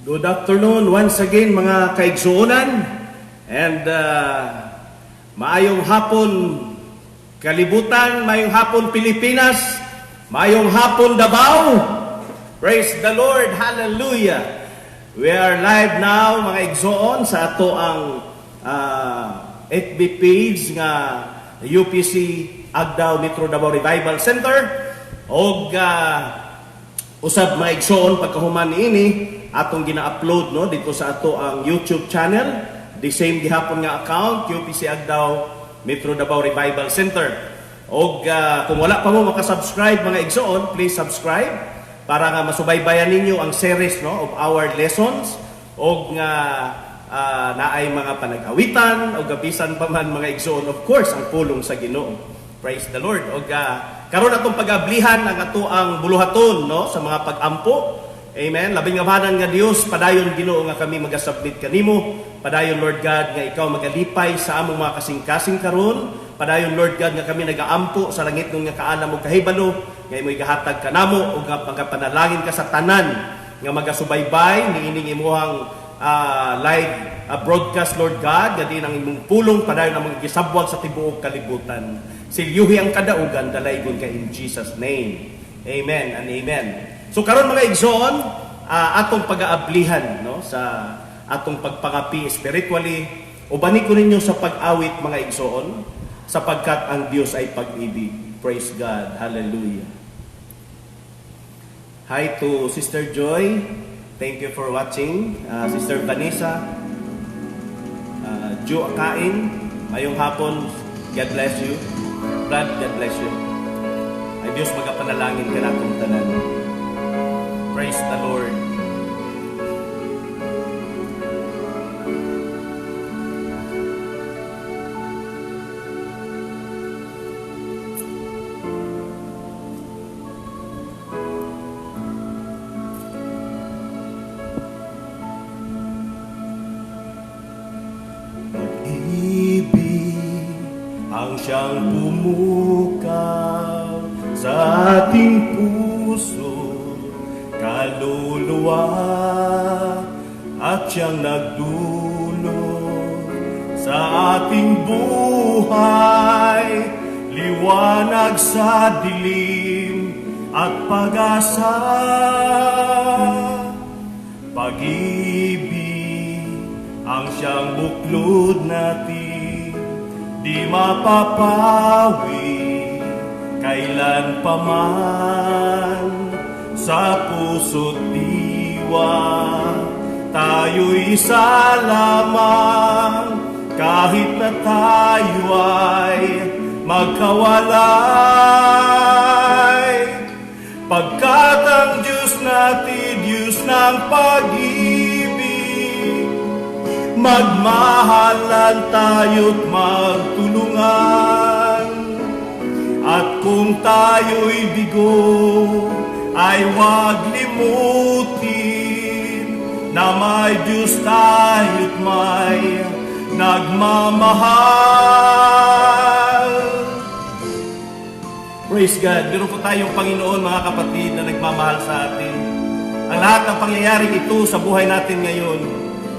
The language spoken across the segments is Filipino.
Good afternoon once again mga kaigsuonan and maayong hapon kalibutan, maayong hapon Pilipinas, maayong hapon Davao. Praise the Lord, hallelujah. We are live now mga igsuon sa ato ang FB page nga UPC Agdao Metro Davao Revival Center og usab mga igsuon pagkahuman niini atong gina-upload no dito sa ato ang YouTube channel, the same gihapon nga account UPC Agdao Metro Davao Revival Center. Og kung wala pa mo maka-subscribe mga igsoon, please subscribe para nga masubaybayan ninyo ang series no of our lessons og nga naay mga panag-awitan o gabisan pa man mga igsoon, of course ang pulong sa Ginoo. Praise the Lord. Og karon atong pag-ablihan ang ato ang buluhaton no sa mga pag-ampo. Amen. Labing amahanan nga Dios, padayon Ginoo nga kami magasubmit kanimo. Padayon Lord God nga ikaw magalipay sa among mga kasing-kasing karon. Padayon Lord God nga kami nagaampo sa langit nga kaalam og kahibalo nga imoy gahatag kanamo ug nga pagapanalangin ka sa tanan nga magasubaybay niining imuhang live broadcast Lord God nga din ang imong pulong padayon ang mga gisabwag sa tibuok kalibutan. Silyuhi ang kadaugan dalaygon ka in Jesus name. Amen and amen. So karon mga igsoon, atong pag-aablihan no sa atong pagpangapi spiritually, ubani ko ninyo sa pag-awit mga igsoon, sapagkat ang Dios ay pag-ibig. Praise God. Hallelujah. Hi to Sister Joy. Thank you for watching. Sister Vanessa, Jo Akain, mayong hapon. God bless you. Brad, God bless you. Ay Dios magapanalangin ka natong tanan. Praise the Lord. Pag-ibig ang siyang pumukaw sa ating puso, kaluluwa at siyang nagdulot sa ating buhay, liwanag sa dilim at pag-asa. Pag-ibig ang siyang buklod natin, di mapapawi kailan pa man. Sa puso't diwa, tayo'y isa lamang, kahit na tayo ay magkawalay. Pagkat ang Diyos natin, Diyos ng pag-ibig, magmahalan tayo't magtulungan. At kung tayo'y bigo, ay huwag limutin na may Diyos tayo't may nagmamahal. Praise God. Meron po tayong Panginoon mga kapatid na nagmamahal sa atin. Ang lahat ng pangyayaring ito sa buhay natin ngayon,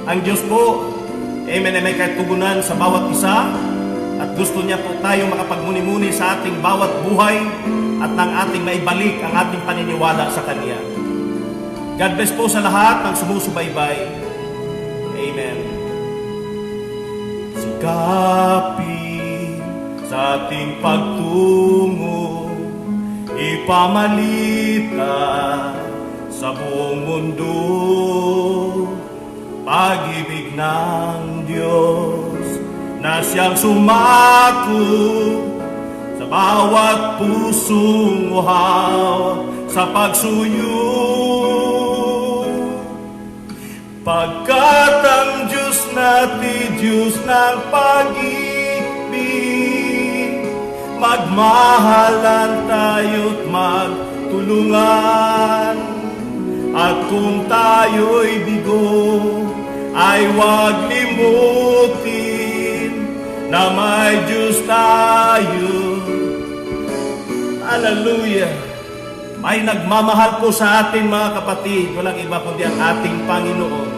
ang Diyos po, amen, ay may katugunan sa bawat isa. At gusto niya po tayong makapagmuni-muni sa ating bawat buhay at nang ating maibalik ang ating paniniwala sa Kanya. God bless po sa lahat ng sumusubaybay. Amen. Sikapin sa ating pagtungo, ipamalita sa buong mundo, pag-ibig ng Diyos na siyang sumako sa bawat pusong uhaw sa pagsuyo. Pagkat ang Diyos natin, Diyos ng pag-ibig, magmahalan tayo't magtulungan. At kung tayo'y bigo, ay huwag limutin na may Diyos tayo. Hallelujah. ay nagmamahal po sa atin, mga kapatid. Walang iba kundi ang ating Panginoon.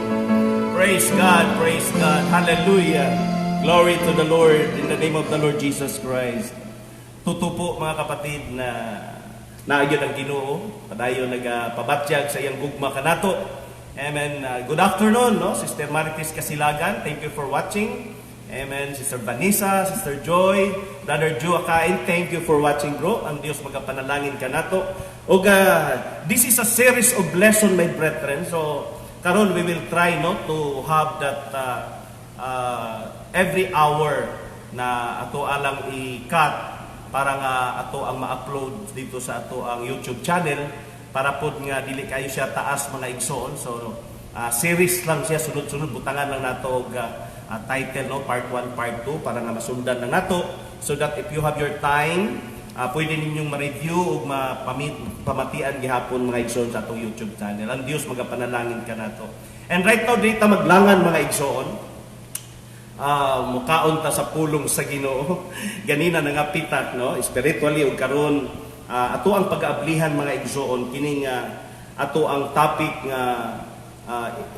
Praise God, praise God. Hallelujah. Glory to the Lord in the name of the Lord Jesus Christ. Tuto po, mga kapatid, na naagyon ang Ginoo. Padayon nagpabatyag sa iyang gugma kanato. Amen. Good afternoon, no? Sister Marites Kasilagan. Thank you for watching. Amen. Sister Vanessa, Sister Joy, Brother Joe Akain, thank you for watching, bro. Ang Diyos magapanalangin ka nato. Og this is a series of lesson, my brethren. So karon we will try to have that every hour na ato alang i-cut para nga ato ang ma-upload dito sa ato ang YouTube channel para pod nga dili kayo siya taas mga igsoon. So series lang siya, sunod-sunod butangan lang nato og title, part 1, part 2 para nga masundan lang nato, so that if you have your time, pwede ninyong ma-review o pamatian gihapon mga igsoon sa atong YouTube channel. Ang Dios magapanalangin ka nato. And right now dito maglangan mga igsoon, mukaon ta sa pulong sa Ginoo. Ganina nga pitak, no, spiritually ug karon ato ang pag-aablihan mga igsoon kining ato ang topic nga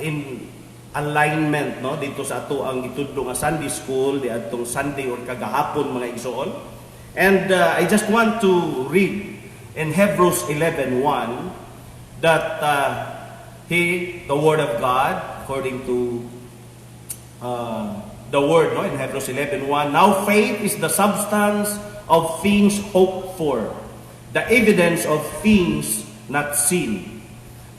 in alignment, no, dito sa ato ang itudlo nga Sunday school di atong Sunday or kagahapon mga igsoon. And I just want to read in Hebrews 11:1 that the word of God according to the word, no, in Hebrews 11:1, now faith is the substance of things hoped for, the evidence of things not seen.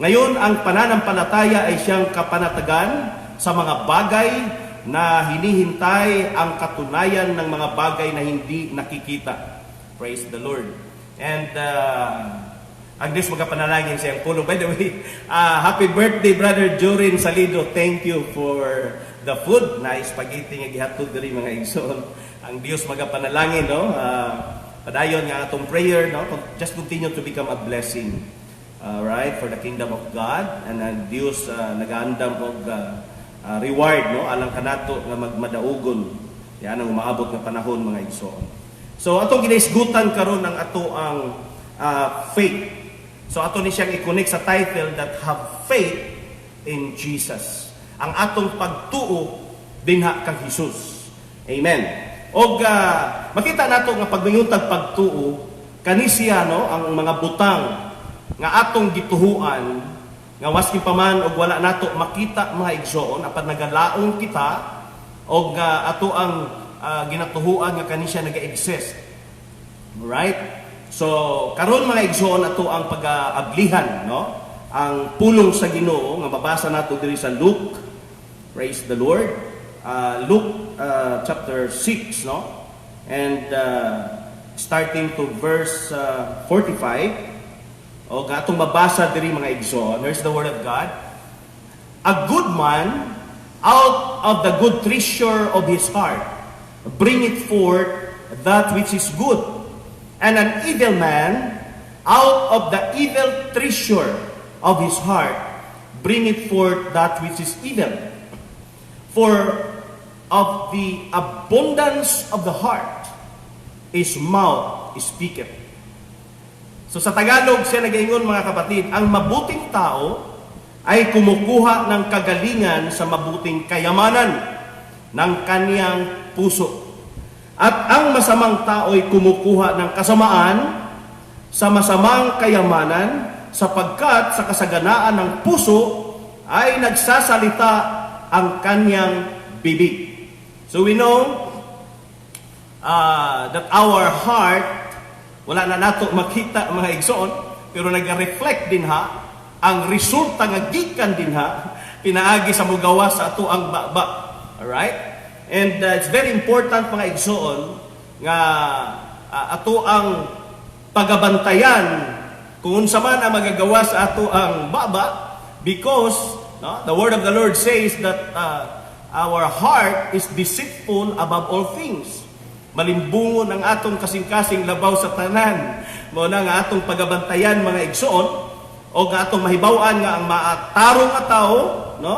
Ngayon, ang pananampalataya ay siyang kapanatagan sa mga bagay na hinihintay, ang katunayan ng mga bagay na hindi nakikita. Praise the Lord. And ang Diyos magapanalangin sa iyang pulong. By the way, happy birthday, Brother Jorin Salido. Thank you for the food na spaghetti nga gihatod diri mga igsoon. Ang Diyos magapanalangin, no? Padayon nga atong prayer, no? Just continue to become a blessing. Right, for the kingdom of God, and Dios nagaandam og reward, no, alang kanato nga magmadaugon yan ang umaabot nga panahon mga igsoon. So atong ginaisgutan karon ang ato ang faith. So ato ni siyang i-connect sa title that have faith in Jesus. Ang atong pagtuo dinha kang Hesus. Amen. Og makita nato nga pagminguntag pagtuo kani siya, no, ang mga butang nga atong gituhuan nga waskin pa man og wala nato makita mga igsoon apan nagalaong kita og ato ang ginatuhuan nga kani siya naga-exist. Right? So karon mga igsoon ato ang pag-aablihan, no, ang pulong sa Ginoo nga mabasa nato diri sa Luke. Praise the Lord. Luke chapter 6, no, and starting to verse 45. O atong mabasa diri mga igsoon. Here's the word of God. A good man out of the good treasure of his heart bringeth forth that which is good, and an evil man out of the evil treasure of his heart bringeth forth that which is evil. For of the abundance of the heart his mouth speaketh. So sa Tagalog siya nag-ingon mga kapatid, ang mabuting tao ay kumukuha ng kagalingan sa mabuting kayamanan ng kaniyang puso. At ang masamang tao ay kumukuha ng kasamaan sa masamang kayamanan sapagkat sa kasaganaan ng puso ay nagsasalita ang kaniyang bibig. So we know that our heart, wala na nato makita mga igsoon, pero nag-reflect din ha ang resulta nga gikan din ha pinaagi sa mugawa sa ato ang baba. Alright? And it's very important mga igsoon nga ato ang pagabantayan kung unsa man ang magagawa sa ato ang baba, because no, the word of the Lord says that our heart is deceitful above all things. Malimbungon ang atong kasing-kasing labaw sa tanan. Mo na nga atong pagabantayan mga igsoon o nga atong mahibaw-an nga ang maatarong nga tao, no?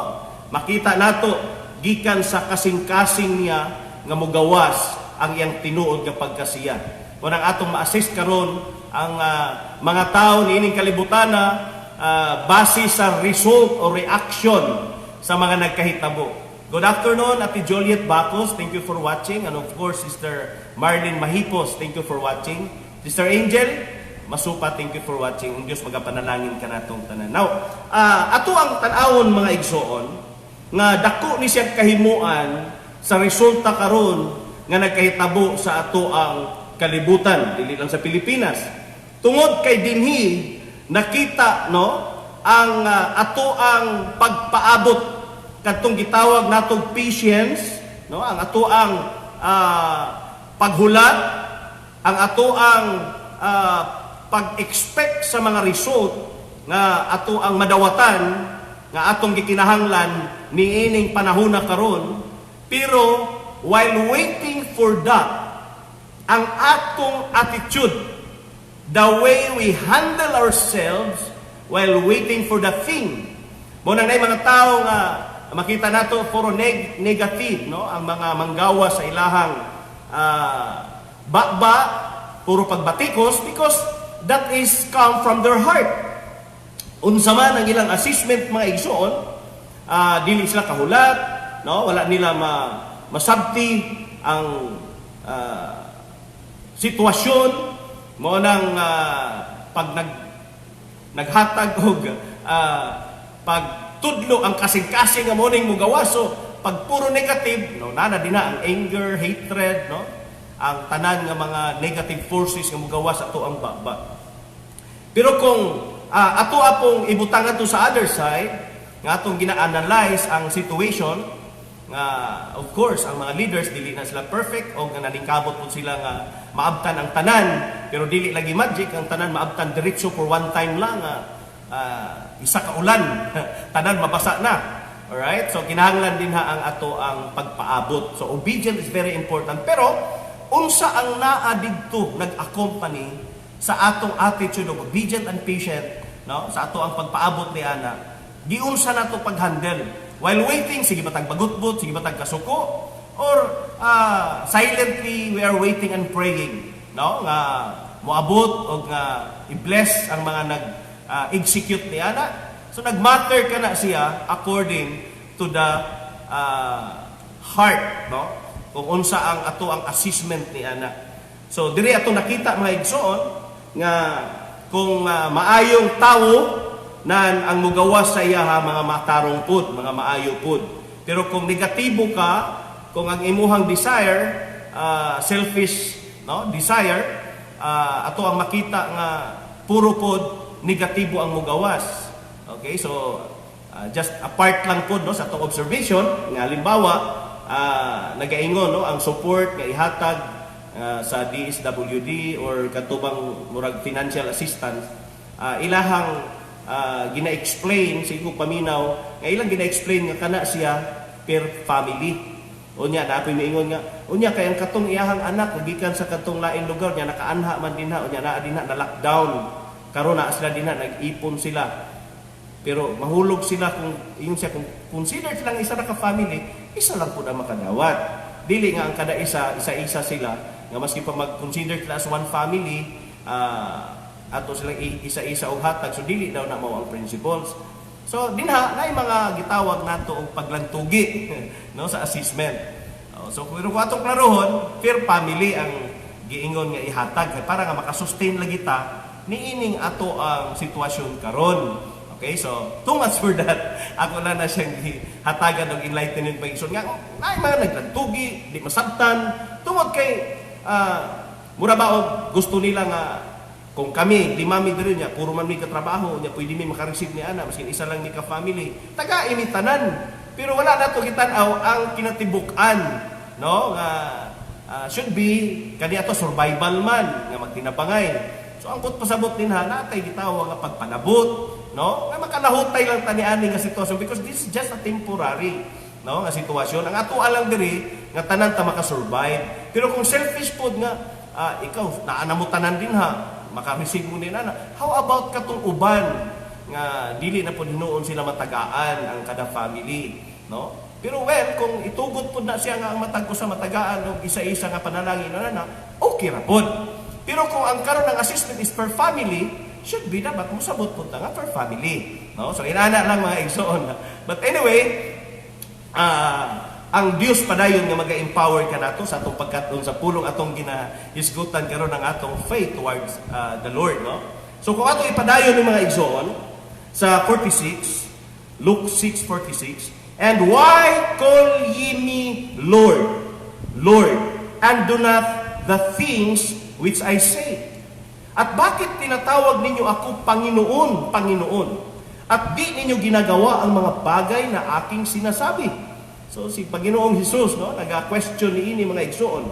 Makita nato gikan sa kasing-kasing niya nga mogawas ang iyang tinuod nga pagkasiya. kung ang atong ma-assist karon ang mga tao niining kalibutan na base sa result o reaction sa mga nagkahitabo. Good afternoon, Ate Juliet Bacos. Thank you for watching. And of course, Sister Marlene Mahipos. Thank you for watching. Sister Angel Masupa, thank you for watching. Ang Diyos magapanalangin ka natong tanan. Now, ato ang tanawon mga igsoon, nga dako ni siya kahimuan sa resulta karon nga nagkahitabo sa ato ang kalibutan, dili lang sa Pilipinas. Tungod kay dinhi, nakita ang ato ang pagpaabot kadtong gitawag natong patience, ang ato ang paghulat, ang ato ang pag-expect sa mga result nga ato ang madawatan nga atong gikinahanglan niining panahon na karon. Pero while waiting for that, ang atong attitude, the way we handle ourselves while waiting for the thing. Muna na mga tao nga makita nato puro negative, ang mga manggawa sa ilahang bakba, puro pagbatikos, because that is come from their heart. Unsa man ang ilang assessment mga igsoon, dili sila kahulat, wala nila masabti ang sitwasyon mo nang pag naghatag og pagtudlo ang kasing-kasing nga mo ning mugawa. So pag puro negative, nana din na ang anger, hatred, ang tanan nga mga negative forces nga mugawa sa ato ang baba. Pero kung ato apong ibutangan to sa other side, nga atong gina-analyze ang situation, nga of course ang mga leaders dili na sila perfect o nga naningkabot po sila nga maabtan ang tanan, pero dili lagi magic ang tanan maabtan diretso for one time lang, isa ka ulan tanan mabasa na. Alright, so kinahanglan din ang ato ang pagpaabot. So obedience is very important. Pero unsa ang naa didto nag-accompany sa atong attitude of obedient and patient, sa ato ang pagpaabot ni ana, giunsa nato paghandle while waiting? Sige ba tag bagutbot, sige ba tag kasuko, or silently we are waiting and praying, nga moabot o nga i-bless ang mga nag-execute ni ana. So nagmatter ka na siya according to the heart, kung unsa ang ato ang assessment ni ana. So diri ato nakita mga igsoon nga kung maayong tawo nan ang mugawas sa iya mga matarong pud, mga maayo pud. Pero kung negatibo ka, kung ang imuhang desire, selfish desire, ato ang makita nga puro pud negatibo ang mugawas. Okay, so just apart lang po sa atong observation nga halimbawa nagaingon ang support nga ihatag sa DSWD or katubang murag financial assistance, ilahang gina-explain siguro paminaw nga ilang gina-explain nga kana siya per family. Unya na apoy miingon nga unya kay ang katong iyahang anak gikan sa katong lain lugar nya nakaanha man dinha, unya naa dinha na lockdown karon na sila dinha nag-ipon sila. Pero mahulog sila kung kung consider silang isa na ka-family, isa lang po na makadawat. Dili nga ang kada isa-isa sila, nga maski pa mag-consider sila as one family, ato silang isa-isa og hatag, so dili daw na mao ang principles. So dinha na mga gitawag nato og paglantugi sa assessment. So kung atong klarohon, fair family ang giingon nga ihatag para nga makasustain lagi ta niining ato ang sitwasyon karon. Okay, so too much for that. Ako na siyang hatagan ng enlightenment by Igsoon. Nga, ay mga naglantugi, di masabtan. Tungod kay, mura ba o gusto nila nga, kung kami, di mami din niya, puro man may katrabaho, niya pwede may makareceive ni Ana, maski isa lang ni ka-family. Taga-imitanan. Pero wala na ito kitanaw ang kinatibukan. Should be, kaniya to survival man, nga magtinapangay. So ang pasabot din natay gitawag nga pagpanabot, nga makalahutay lang taniani nga sitwasyon because this is just a temporary, nga sitwasyon. Ang ato alang diri nga tanan ta maka-survive. Pero kung selfish pod nga ikaw naa mo tanan din maka-receive mo ni ana. How about katong uban nga dili na pod hinuon sila matagaan ang kada family, Pero kung itugot pod na siya nga ang matag ko sa matagaan og isa-isa nga panalangin okay ra pod. Pero kung ang karon ng assessment is per family, should be dapat mo sabot punta nga per family. No? So inana lang mga igsoon. But anyway, ang Dios padayon nga maga-empower ka nato sa atong pagkaton sa pulong atong ginahisgutan karon ng atong faith towards the Lord, no? So kung ato ipadayon ng mga igsoon sa 46, Luke 6:46, and why call ye me Lord, Lord, and do not the things which I say? At bakit tinatawag ninyo ako Panginoon, Panginoon, at di ninyo ginagawa ang mga bagay na aking sinasabi? So si Panginoong Hesus, no, naga-question niini mga igsoon.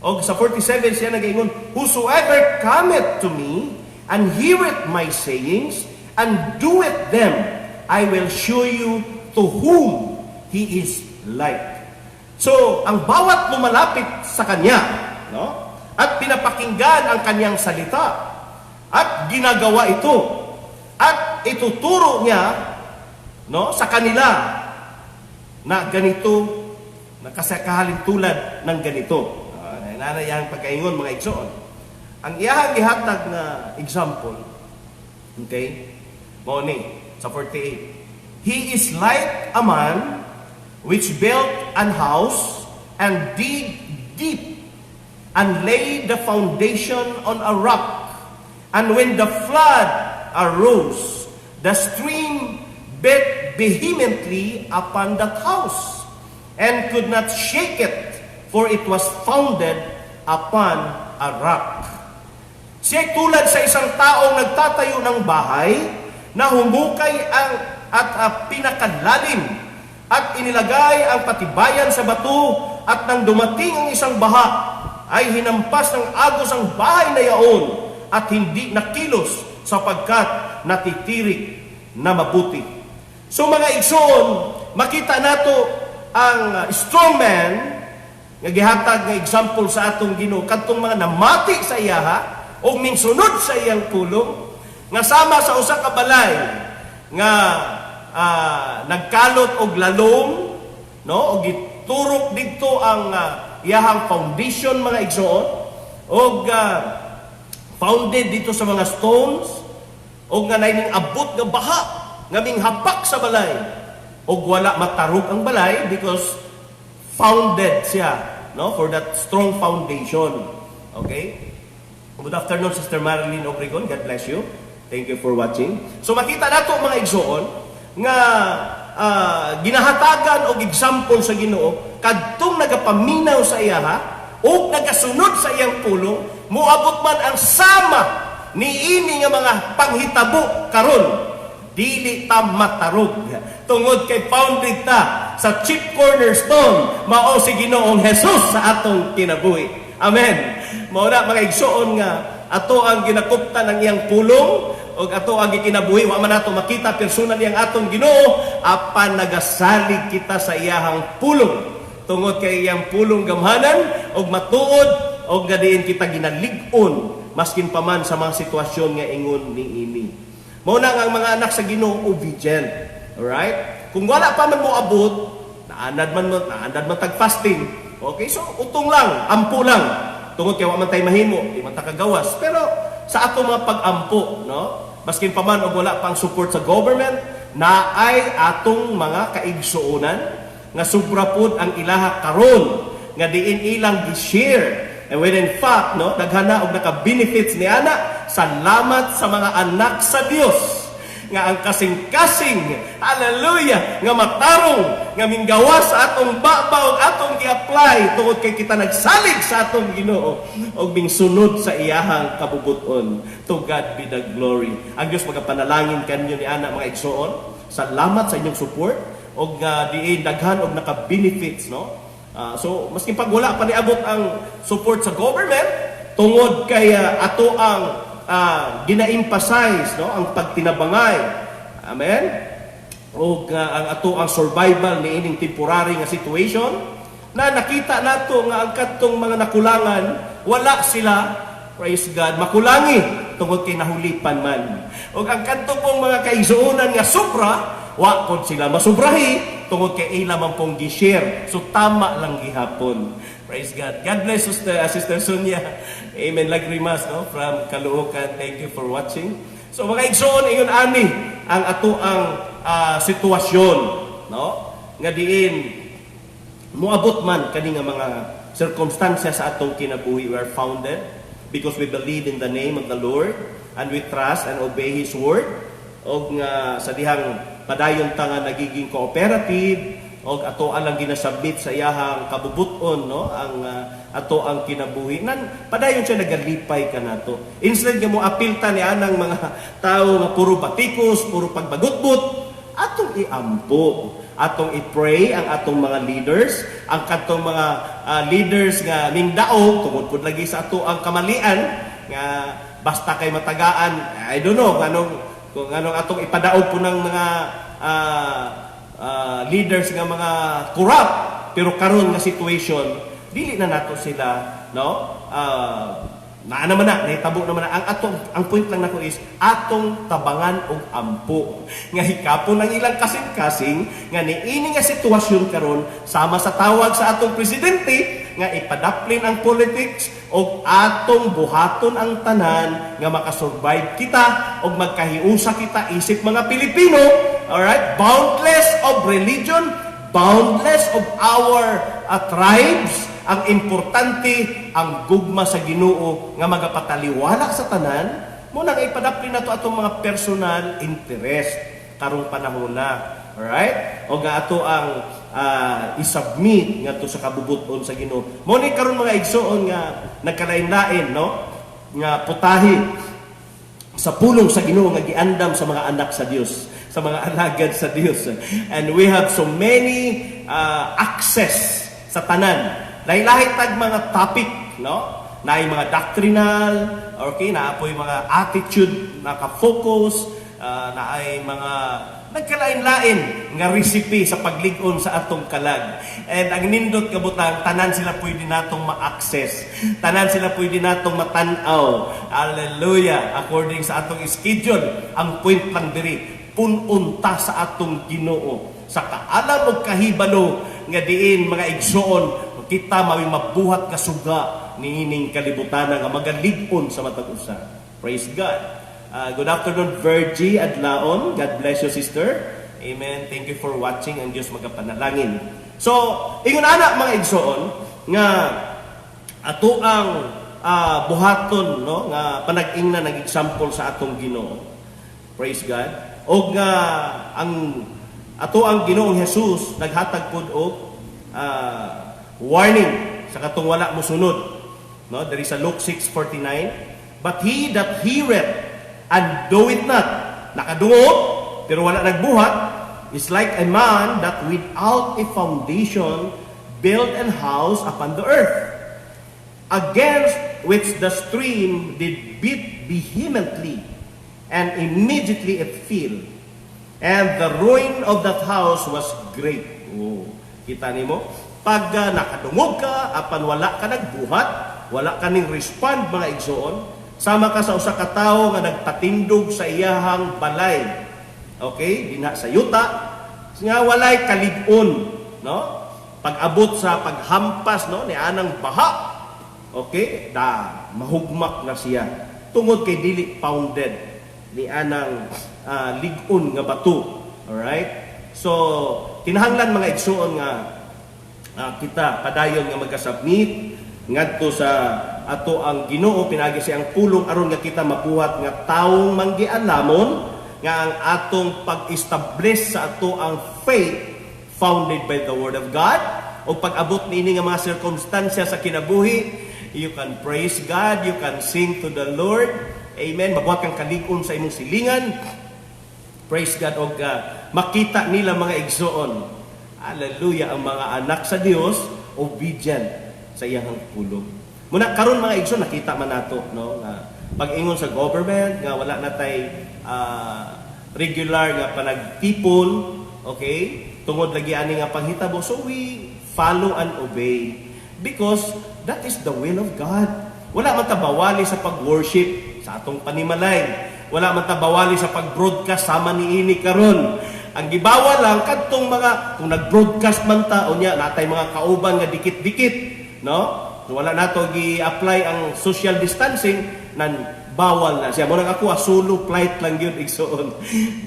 O sa 47 siya nagaingon, whosoever cometh to me and heareth my sayings and doeth them, I will show you to whom he is like. So ang bawat lumalapit sa kanya, no, at pinapakinggan ang kanyang salita at ginagawa ito at ituturo niya, no, sa kanila na ganito, nakasakahalin tulad ng ganito. Nanayang pagkaingon mga igsoon. Ang iyahang gihatag na example, okay, mo ni sa 48. He is like a man which built an house and dig deep and laid the foundation on a rock. And when the flood arose, the stream beat vehemently upon that house, and could not shake it, for it was founded upon a rock. Siya tulad sa isang taong nagtatayo ng bahay na humukay at pinakalalim at inilagay ang patibayan sa bato, at nang dumating ang isang baha, ay hinampas ng agos ang bahay na yaon at hindi nakilos sapagkat natitirik na mabuti. So mga igsoon, makita nato ang strong man nga gihatag nga example sa atong Ginoo kadtong mga namati sa iyaha o minsunod sa iyang pulong nga sama sa usa ka balay nga nagkalot og lalom, no, og giturok didto ang iyahang foundation mga igsoon, og founded dito sa mga stones, og nga naing abot nga baha ngaming hapak sa balay, og wala matarog ang balay because founded siya, no, for that strong foundation. Okay? Good afternoon, Sister Marilyn Obregon. God bless you. Thank you for watching. So makita nato mga igsoon nga ginahatagan og example sa Ginoo kadtong nagapaminaw sa iyaha o nagasunod sa iyang pulong, moabot man ang sama niini nga mga panghitabo karon, dili ta matarog tungod kay founded ta sa chief cornerstone, mao si Ginoong Hesus sa atong kinabuhi. Amen. Mao na mga igsoon nga ato ang ginakuptan ng iyang pulong o ato ang gikinabuhi, wa man nato makita personally ang atong Ginoo, apan nagasalig kita sa iyahang pulong tungod kay iyang pulong gamhanan og matuod og gadiin kita ginalig-on maskin pa man sa mga sitwasyon nga ingon niini. Mao na ang mga anak sa Ginoo obedient. Alright? Kung wala pa man mo abot, naanad man tag fasting. Okay, so utong lang, ampo lang. Tungod kay wa man tay mahimo, di man ta kagawas. Pero sa ato mga pag-ampo, no? Baskin pa man og wala pang support sa government, naay atong mga kaigsuonan nga sobra pud ang ilaha karon nga diin ilang gi-share. And when in fact, no, daghana og naka-benefits ni ana, salamat sa mga anak sa Dios nga ang kasing-kasing, hallelujah, nga matarong, nga minggawa sa atong baba og atong gi-apply tungod kay kita nagsalig sa atong Ginoo og mingsunod sa iyahang kabubuton. To God be the glory. Ang Dios magapanalangin kanyo ni ana mga igsoon. Salamat sa inyong support og diin daghan og naka-benefits, no? So, maski pag wala pa niabot ang support sa government, tungod kay ato ang gina-emphasize, no, ang pagtinabangay. Amen? O ang ato ang survival ni ining temporary nga situation, na nakita nato nga ang kadtong mga nakulangan, wala sila, praise God, makulangi, tungod kay nahulipan man. O ang kadtong pong mga kaigsuonan nga sobra, wa pod sila masubrahi tungod kay ila man pong gi-share. So tama lang gihapon. Praise God. God bless Sister Sonia. Amen. Lagrimas, no? From Caloocan. Thank you for watching. So mga igsoon, ingon ani ang ato ang sitwasyon, no? Nga diin moabot man kani nga mga circumstances sa atong kinabuhi. We are founded because we believe in the name of the Lord and we trust and obey His word. O nga sa dihang padayon ta nga nagiging cooperative o ato alang ginasabit sa iyahang kabubuton, no, ang ato ang kinabuhi nan padayon siya nagalipay kanato. Instead nga mo apilta ni anang mga tao nga puro batikos, puro pagbagutbut, atong iampo, atong i-pray ang atong mga leaders, ang katong mga leaders nga ning daog tungod pud lagi sa ato ang kamalian nga basta kay matagaan. I don't know kung anong atong ipadaog po ng mga leaders nga mga corrupt, pero karon nga situation dili na nato sila, no, naman na nahitabo naman na ang point lang nako is atong tabangan og ampo nga hikapon ang ilang kasing-kasing nga niini nga sitwasyon karon sama sa tawag sa atong presidente nga ipadaplin ang politics og atong buhaton ang tanan nga makasurvive kita og magkahiusa kita isip mga Pilipino. Alright, boundless of religion, boundless of our tribes. Ang importante, ang gugma sa Ginoo nga magapataliwala sa tanan, muna nga ipadaplin nato atong mga personal interest karong panahon na. Alright? O nga ato ang isubmit nga to sa kabubuton sa Ginoo. Mo ni karon mga igsoon nga nagkalain-lain, no? Nga putahi sa pulong sa Ginoo nga giandam sa mga anak sa Dios, sa mga alagad sa Dios. And we have so many access sa tanan. Lahi-lahi tag mga topic, no? Naay mga doctrinal, okay, naapoy mga attitude, naka-focus, naay mga nagkalain-lain nga recipe sa paglig-on sa atong kalag. And ang nindot kabutang, tanan sila pwede natong ma-access. Tanan sila pwede natong matanaw. Hallelujah! According sa atong schedule, ang point lang diri, pununta sa atong Ginoo. Sa kaalam o kahibalo nga diin mga igsoon, kita mabuhat nga suga niining kalibutan nga magalig-on sa matag usa. Praise God. Good afternoon, Virgie Adlaon. God bless you, sister. Amen. Thank you for watching. Ang Diyos magapanalangin. So, ingon ana mga igsoon nga ato ang buhaton, no, nga panag-ingna ng example sa atong Ginoo. Praise God. O nga ang ato ang Ginoong Jesus naghatag pud og warning sa katong wala mo sunod, no, there is a Luke 6:49, but he that heareth and doeth not, nakadungog pero wala nagbuhat, is like a man that without a foundation built an house upon the earth, against which the stream did beat vehemently, and immediately it fell, and the ruin of that house was great. Oh, kita nimo? Pag nakadungog ka, apan wala ka nagbuhat, wala ka ning respond mga igsoon, sama ka sa usa ka tawo nga nagpatindog sa iyahang balay. Okay? Dinha sa yuta, nga walay kalig-on, no? Pag-abot sa paghampas, no, ni anang baha. Okay? Mahugmak na siya. Tungod kay dili founded ni anang lig-on nga bato. Alright? So, kinahanglan mga igsoon nga kita padayon nga magkasubmit ngadto sa ato ang Ginoo pinagi siyang pulong aron nga kita mabuhat nga taong manggialamon nga ang atong pag-establish sa ato ang faith founded by the Word of God. O pag-abot niini nga mga circumstansya sa kinabuhi, you can praise God, you can sing to the Lord. Amen. Mabuhat kang kalig-on sa imong silingan. Praise God. O makita nila mga igsoon, hallelujah, ang mga anak sa Dios obedient sa iyang pulong. Muna karon mga igsoon nakita man nato, no, nga pag-ingon sa government nga wala na tay regular nga panagtipon, okay? Tungod lagi ani nga panghitabo, so we follow and obey because that is the will of God. Wala man ta bawali sa pag-worship sa atong panimalay. Wala man ta bawali sa pag-broadcast sama niini karon. Ang gibawal lang kadtong mga kung nag-broadcast man ta unya natay mga kauban nga dikit-dikit, no? Wala nato gi-apply ang social distancing nan bawal na siya. Mo nang ako solo flight lang yun igsoon.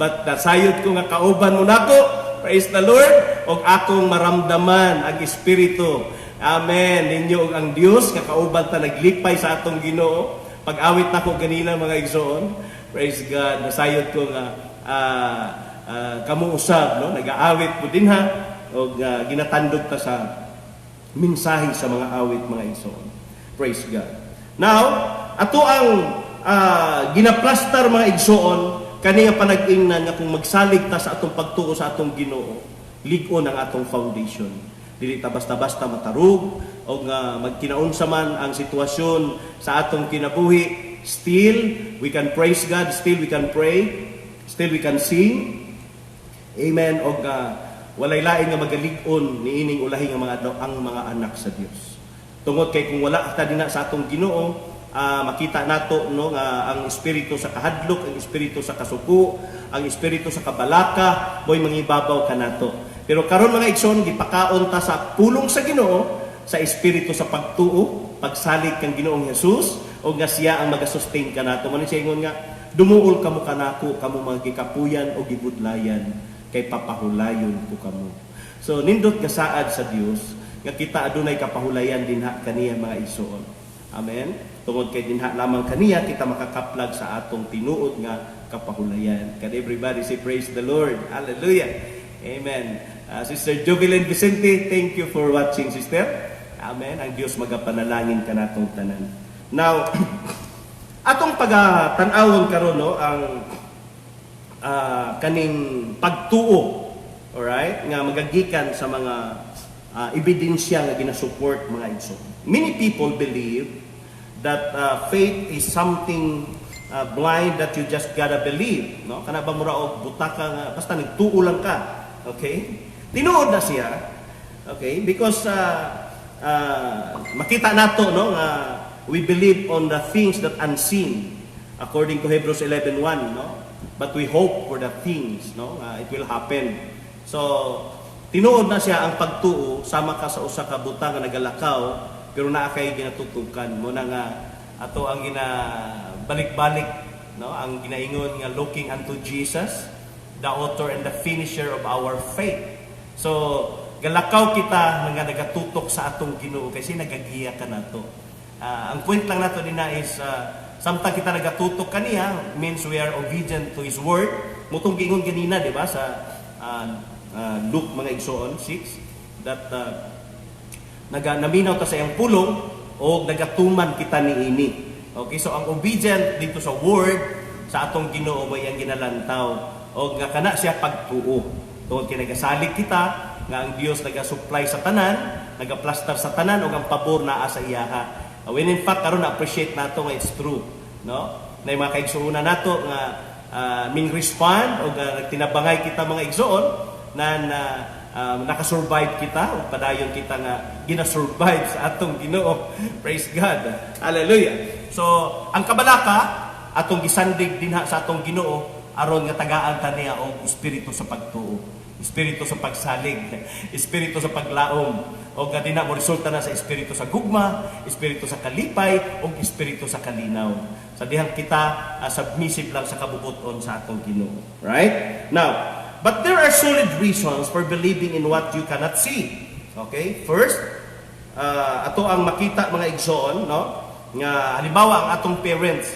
But nasayod ko nga kauban mo nako. Praise the Lord. Og akong maramdaman ang espiritu. Amen. Ninyo ang Dios nga kauban ta naglipay sa atong Ginoo. Pag-awit nako ganina mga igsoon. Praise God. Nasayod ko nga kamo usab no nag-aawit po dinha og ginatandog ta sa mensahe sa mga awit mga igsoon. Praise God. Now, ato ang ginaplastar mga igsoon kaniya panag-ingnan nga kung magsalig ta sa atong pagtuo sa atong Ginoo, lig-on ang atong foundation. Dili ta basta-basta matarog o nga magkinaunsa man ang sitwasyon sa atong kinabuhi. Still, we can praise God. Still, we can pray. Still, we can sing. Amen. O walay lain nga magalig-on niining ulahi nga ang mga anak sa Dios. Tungod kay kung wala ta dinha sa atong Ginoo, makita nato no nga ang espiritu sa kahadlok, ang espiritu sa kasuko, ang espiritu sa kabalaka mo'y mangibabaw kanato. Pero karon mga igsoon gipakaon ta sa pulong sa Ginoo sa espiritu sa pagtuo, pagsalig kang Ginoong Hesus o nga siya ang magasustain kanato. Mano siya ingon nga dumuol kamo kanako kamo magikapuyan o gibudlayan kay papahulayon ko kamo. So nindot nga saad sa Dios nga kita adunay kapahulayan dinha kaniya mga igsoon. Amen. Tungod kay dinha lamang kaniya kita makakaplag sa atong tinuod nga kapahulayan. Can everybody say praise the Lord? Hallelujah. Amen. Sister Jovelyn Vicente, thank you for watching, sister. Amen. Ang Dios magapanalangin kanatong tanan. Now, atong pagatan-awon karon no ang kaning pagtuo, alright, nga magagikan sa mga ebidensya nga ginasupport mga igsoon. Many people believe that faith is something blind that you just gotta believe, no? Kana ba mura og butaka nga basta nagtuo lang ka, okay? Tinuod na siya, okay? Because makita nato no nga we believe on the things that unseen according to Hebrews 11:1, no? But we hope for the things, no? It will happen. So tinuod na siya ang pagtuo sama ka sa usa ka butang nga nagalakaw pero naa kay ginatutukan mo na nga ato ang balik-balik no ang ginaingon nga looking unto Jesus, the author and the finisher of our faith. So galakaw kita nga nagatutok sa atong Ginoo kasi nagagiya ka nato. Ang point lang nato din is samtang kita nagatutok kaniya means we are obedient to His word. Mutong gingon ganina di ba sa Luke mga igsoon 6 that naminaw ta sa iyang pulong o nagatuman kita niini. Okay, so ang obedient dito sa word sa atong Ginoo may ang ginalantaw o nga kana siya pagtuo. Tungod kay nagasalig kita nga ang Dios nagasupply sa tanan, nagaplastar sa tanan og ang pabor naa sa iyaha. When in fact karon na-appreciate nato nga it's true, no? Na mga kaigsuonan nato nga ming respond o nagtinabangay kita mga igsoon na nakasurvive kita o padayon kita nga gina-survive sa atong Ginoo. Praise God. Hallelujah. So, ang kabalaka atong gisandig dinha sa atong Ginoo aron nga tagaan ta niya og espiritu sa pagtuo, espiritu sa pagsalig, espiritu sa paglaom, o nga dinha mo resulta na sa espiritu sa gugma, espiritu sa kalipay, o espiritu sa kalinaw. Sa dihang kita submissive lang sa kabubuton sa atong Ginoo. Right? Now, but there are solid reasons for believing in what you cannot see. Okay? First, ato ang makita mga igsoon, no? Nga halimbawa ang atong parents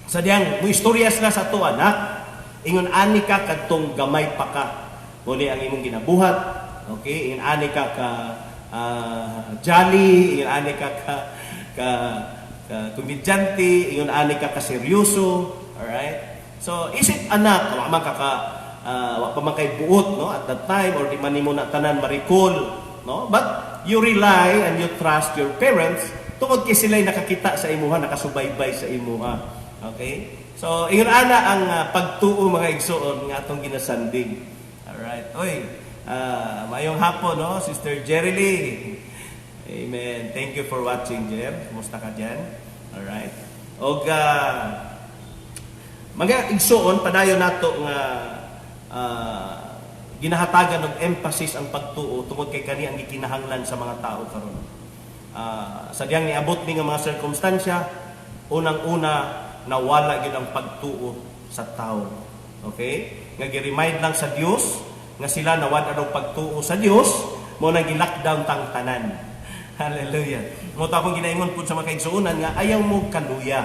sa diyang mo istoryas na sa ato anak, ingon ani ka kadtong gamay pa ka. Muli ang imong ginabuhat. Okay? Ingon ani ka jolly, ingon ani ka komedyante, ingon ani ka seryoso. Alright? So, isip anak, wa man wa pa man kay buot no at that time or di man nimo na tanan ma-recall, no? But you rely and you trust your parents tungod kay sila'y nakakita sa imuha, nakasubaybay sa imuha. Okay? So ingon ana ang pagtuo mga igsoon nga atong ginasandig. Alright. Oy, mayong hapon no, Sister Jerry Lee. Amen. Thank you for watching, Jer. Kumusta ka diyan? Alright. Og mga igsoon padayon nato nga ginahatagan og emphasis ang pagtuo tungod kay kani ang gikinahanglan sa mga tao karon. Sadyang niabot ni nga mga sirkumstansya, unang-una nawala gyud ang pagtuo sa tao. Okay? Nga gi-remind lang sa Dios nga sila nawala daw pagtuo sa Dios, mo nang gi-lockdown tang tanan. Hallelujah. Mo ta akong ginaingon pud sa mga kaigsuonan nga ayaw mo kaluya.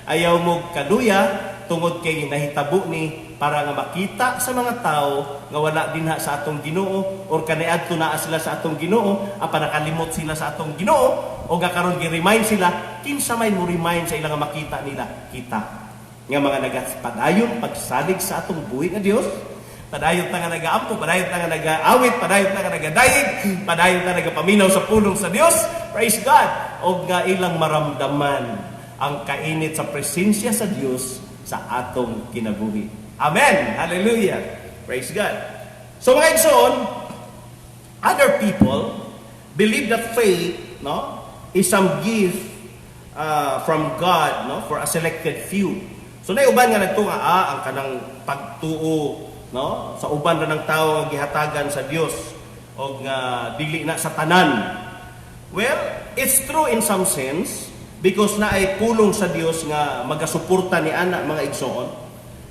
Ayaw mo kaluya tungod kay nahitabo ni para nga makita sa mga tao nga wala dinha sa atong Ginoo or kaniadto naa sila sa atong Ginoo, apa nakalimot sila sa atong Ginoo o nga karon gi-remind sila kinsa may mo remind sa ilang nga makita nila kita nga mga nagapadayon pagsalig sa atong buhi nga Dios, padayon ta nga nagaampo, padayon ta nga nagaawit, padayon ta nga nagadayeg, padayon ta nagapaminaw sa pulong sa Dios. Praise God. O nga ilang maramdaman ang kainit sa presensya sa Dios sa atong kinabuhi. Amen. Hallelujah. Praise God. So mga igsoon, other people believe that faith, no, is some gift from God, no, for a selected few. So uban nga nagtunga ang kanang pagtuo, no, sa uban ra ng tao nga gihatagan sa Dios o nga dili na sa tanan. Well, it's true in some sense because na ay pulong sa Dios nga magasuporta ni ana mga igsoon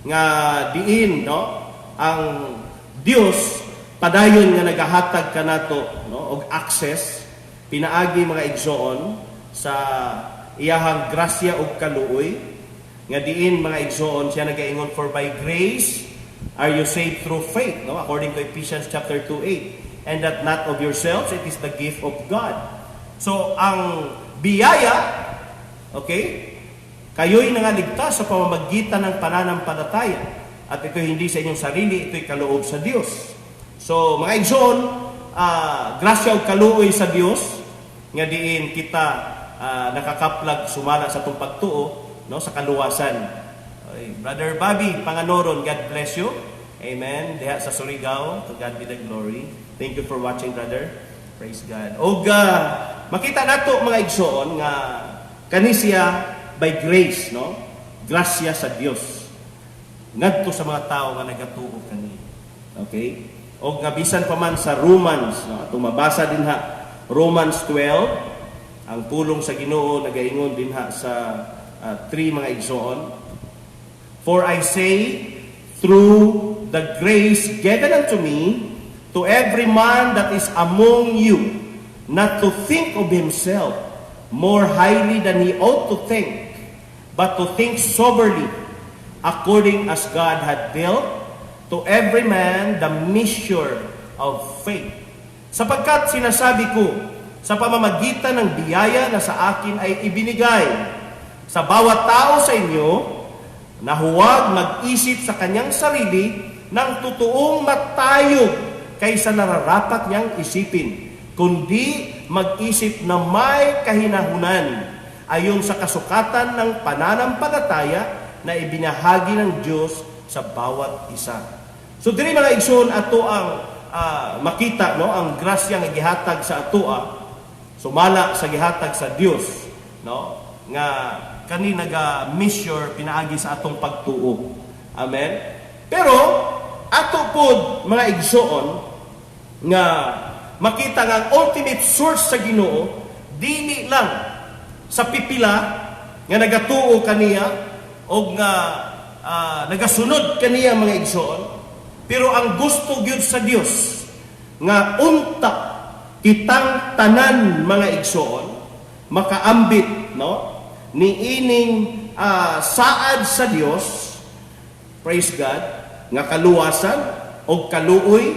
nga diin, no, ang Dios padayon nga nagahatag kanato, no, og access pinaagi mga igsoon sa iyahang grasya ug kaluoy nga diin mga igsoon siya nagaingon, for by grace are you saved through faith, no, according to Ephesians chapter 2:8, and that not of yourselves, it is the gift of God. So ang biyaya, okay, kayo'y nangaligtas sa pamamagitan ng pananampalataya. At ito hindi sa inyong sarili, ito'y kaloob sa Diyos. So, mga igsoon, grasya o kaluoy sa Diyos, nga diin kita nakakaplag sumala sa itong pagtuo, no, sa kaluwasan. Okay. Brother Bobby Panganoron, God bless you. Amen. Diha sa Surigao, to God be the glory. Thank you for watching, brother. Praise God. O makita nato mga igsoon nga kanisya by grace, no? Grasya sa Dios. Ngadto sa mga tao nga nagatuo kani. Okay? O nga bisan pa man sa Romans, no? Atong mabasa dinha Romans 12, ang pulong sa Ginoo nagaingon dinha sa 3 mga igsoon. For I say, through the grace given unto me, to every man that is among you, not to think of himself more highly than he ought to think, but to think soberly, according as God had dealt to every man the measure of faith. Sapagkat sinasabi ko, sa pamamagitan ng biyaya na sa akin ay ibinigay sa bawat tao sa inyo, na huwag mag-isip sa kanyang sarili ng totoong matayog kaysa nararapat niyang isipin, kundi mag-isip na may kahinahunan ayon sa kasukatan ng pananampalataya na ibinahagi ng Diyos sa bawat isa. So diri mga igsoon ato ang makita, no, ang grasya nga gihatag sa atoa sumala sa gihatag sa Dios, no, nga kani naga-measure pinaagi sa atong pagtuo. Amen. Pero ato pod mga igsoon nga makita nga ang ultimate source sa Ginoo dili lang sa pipila nga nagatuo kaniya o nga nagasunod kaniya mga igsoon, pero ang gusto gyud sa Dios nga unta kitang tanan mga igsoon makaambit, no, niining saad sa Dios, praise God, nga kaluwasan o kaluoy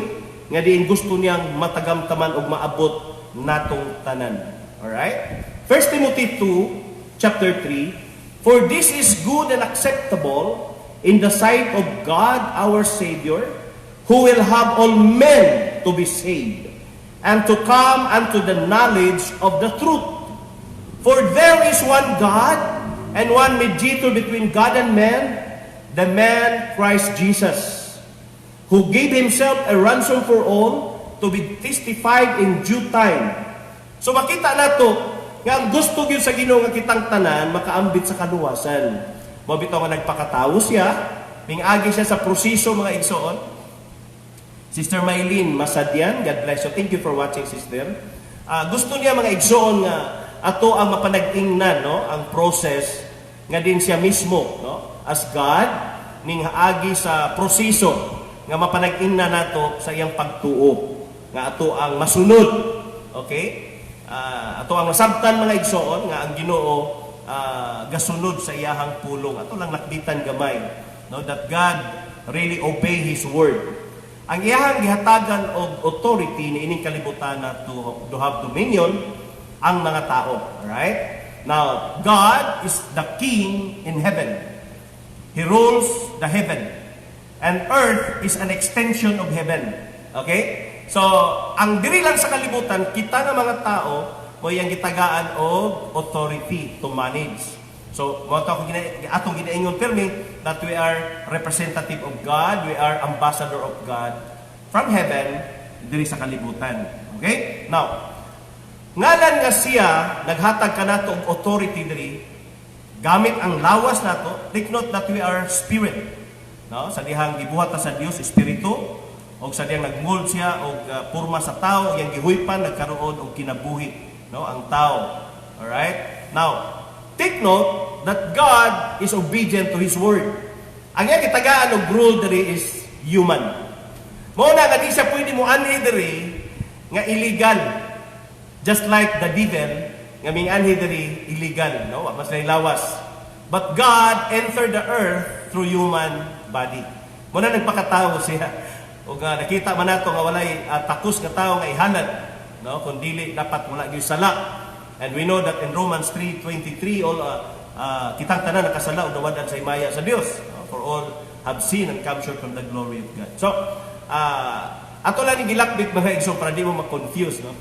nga diin gusto niyang matagamtaman og maabot natong tanan. All right? 1 Timothy 2, chapter 3, for this is good and acceptable in the sight of God our Savior, who will have all men to be saved, and to come unto the knowledge of the truth. For there is one God, and one mediator between God and man, the man Christ Jesus, who gave himself a ransom for all, to be testified in due time. So makita nato nga ang gusto gyud sa Ginoo nga kitang tanan makaambit sa kaluwasan. Mabitaw nga nagpakatawo siya, mingagi siya sa proseso mga igsoon Sister Maylene Masadian, God bless you. Thank you for watching, sister. Gusto niya mga igsoon nga ato ang mapanag-ingnan, no, ang process nga din siya mismo, no, as God ning haagi sa proseso nga mapanag-ingnan nato sa iyang pagtuo nga ato ang masunod. Okay? Ato ang masabtan mga igsoon nga ang Ginoo gasunod sa iyahang pulong. Ato lang nakditan gamay, no, that God really obey His word. Ang iyahang gihatagan og authority ni ining kalibutan na to have dominion ang mga tao. Right? Now, God is the king in heaven. He rules the heaven. And earth is an extension of heaven. Okay? So, ang diri lang sa kalibutan, kita nga mga tao, mo yung gitagaan o authority to manage. So, atong ginaingon pirmi that we are representative of God, we are ambassador of God from heaven, diri sa kalibutan. Okay? Now, ngalan nga siya, naghatag ka nato og authority diri, gamit ang lawas nato, take note that we are spirit. No? Sa dihang gibuhat ta sa Dios, espiritu, o sa diyang nagmold siya o purma sa tao, yung gihuipan, nagkaroon o kinabuhi, no, ang tao. Alright? Now, take note that God is obedient to His word. Ang yung kitagaan o rule diri is human. Muna nga di siya pwede mo anhi diri nga illegal. Just like the devil, nga ming anhi diri illegal, no? Mas lawas. But God entered the earth through human body. Muna nagpakatao siya. O nga nakita man nato nga walay takus nga tao nga ihanad, no, kun dili dapat wala gyud sala. And we know that in Romans 3:23 all kitang tanan nakasala ug nawadan sa himaya sa Dios, no? For all have sinned and come short from the glory of God. So ato lang ni gilakbit mga igsoon para di mo ma-confuse, no.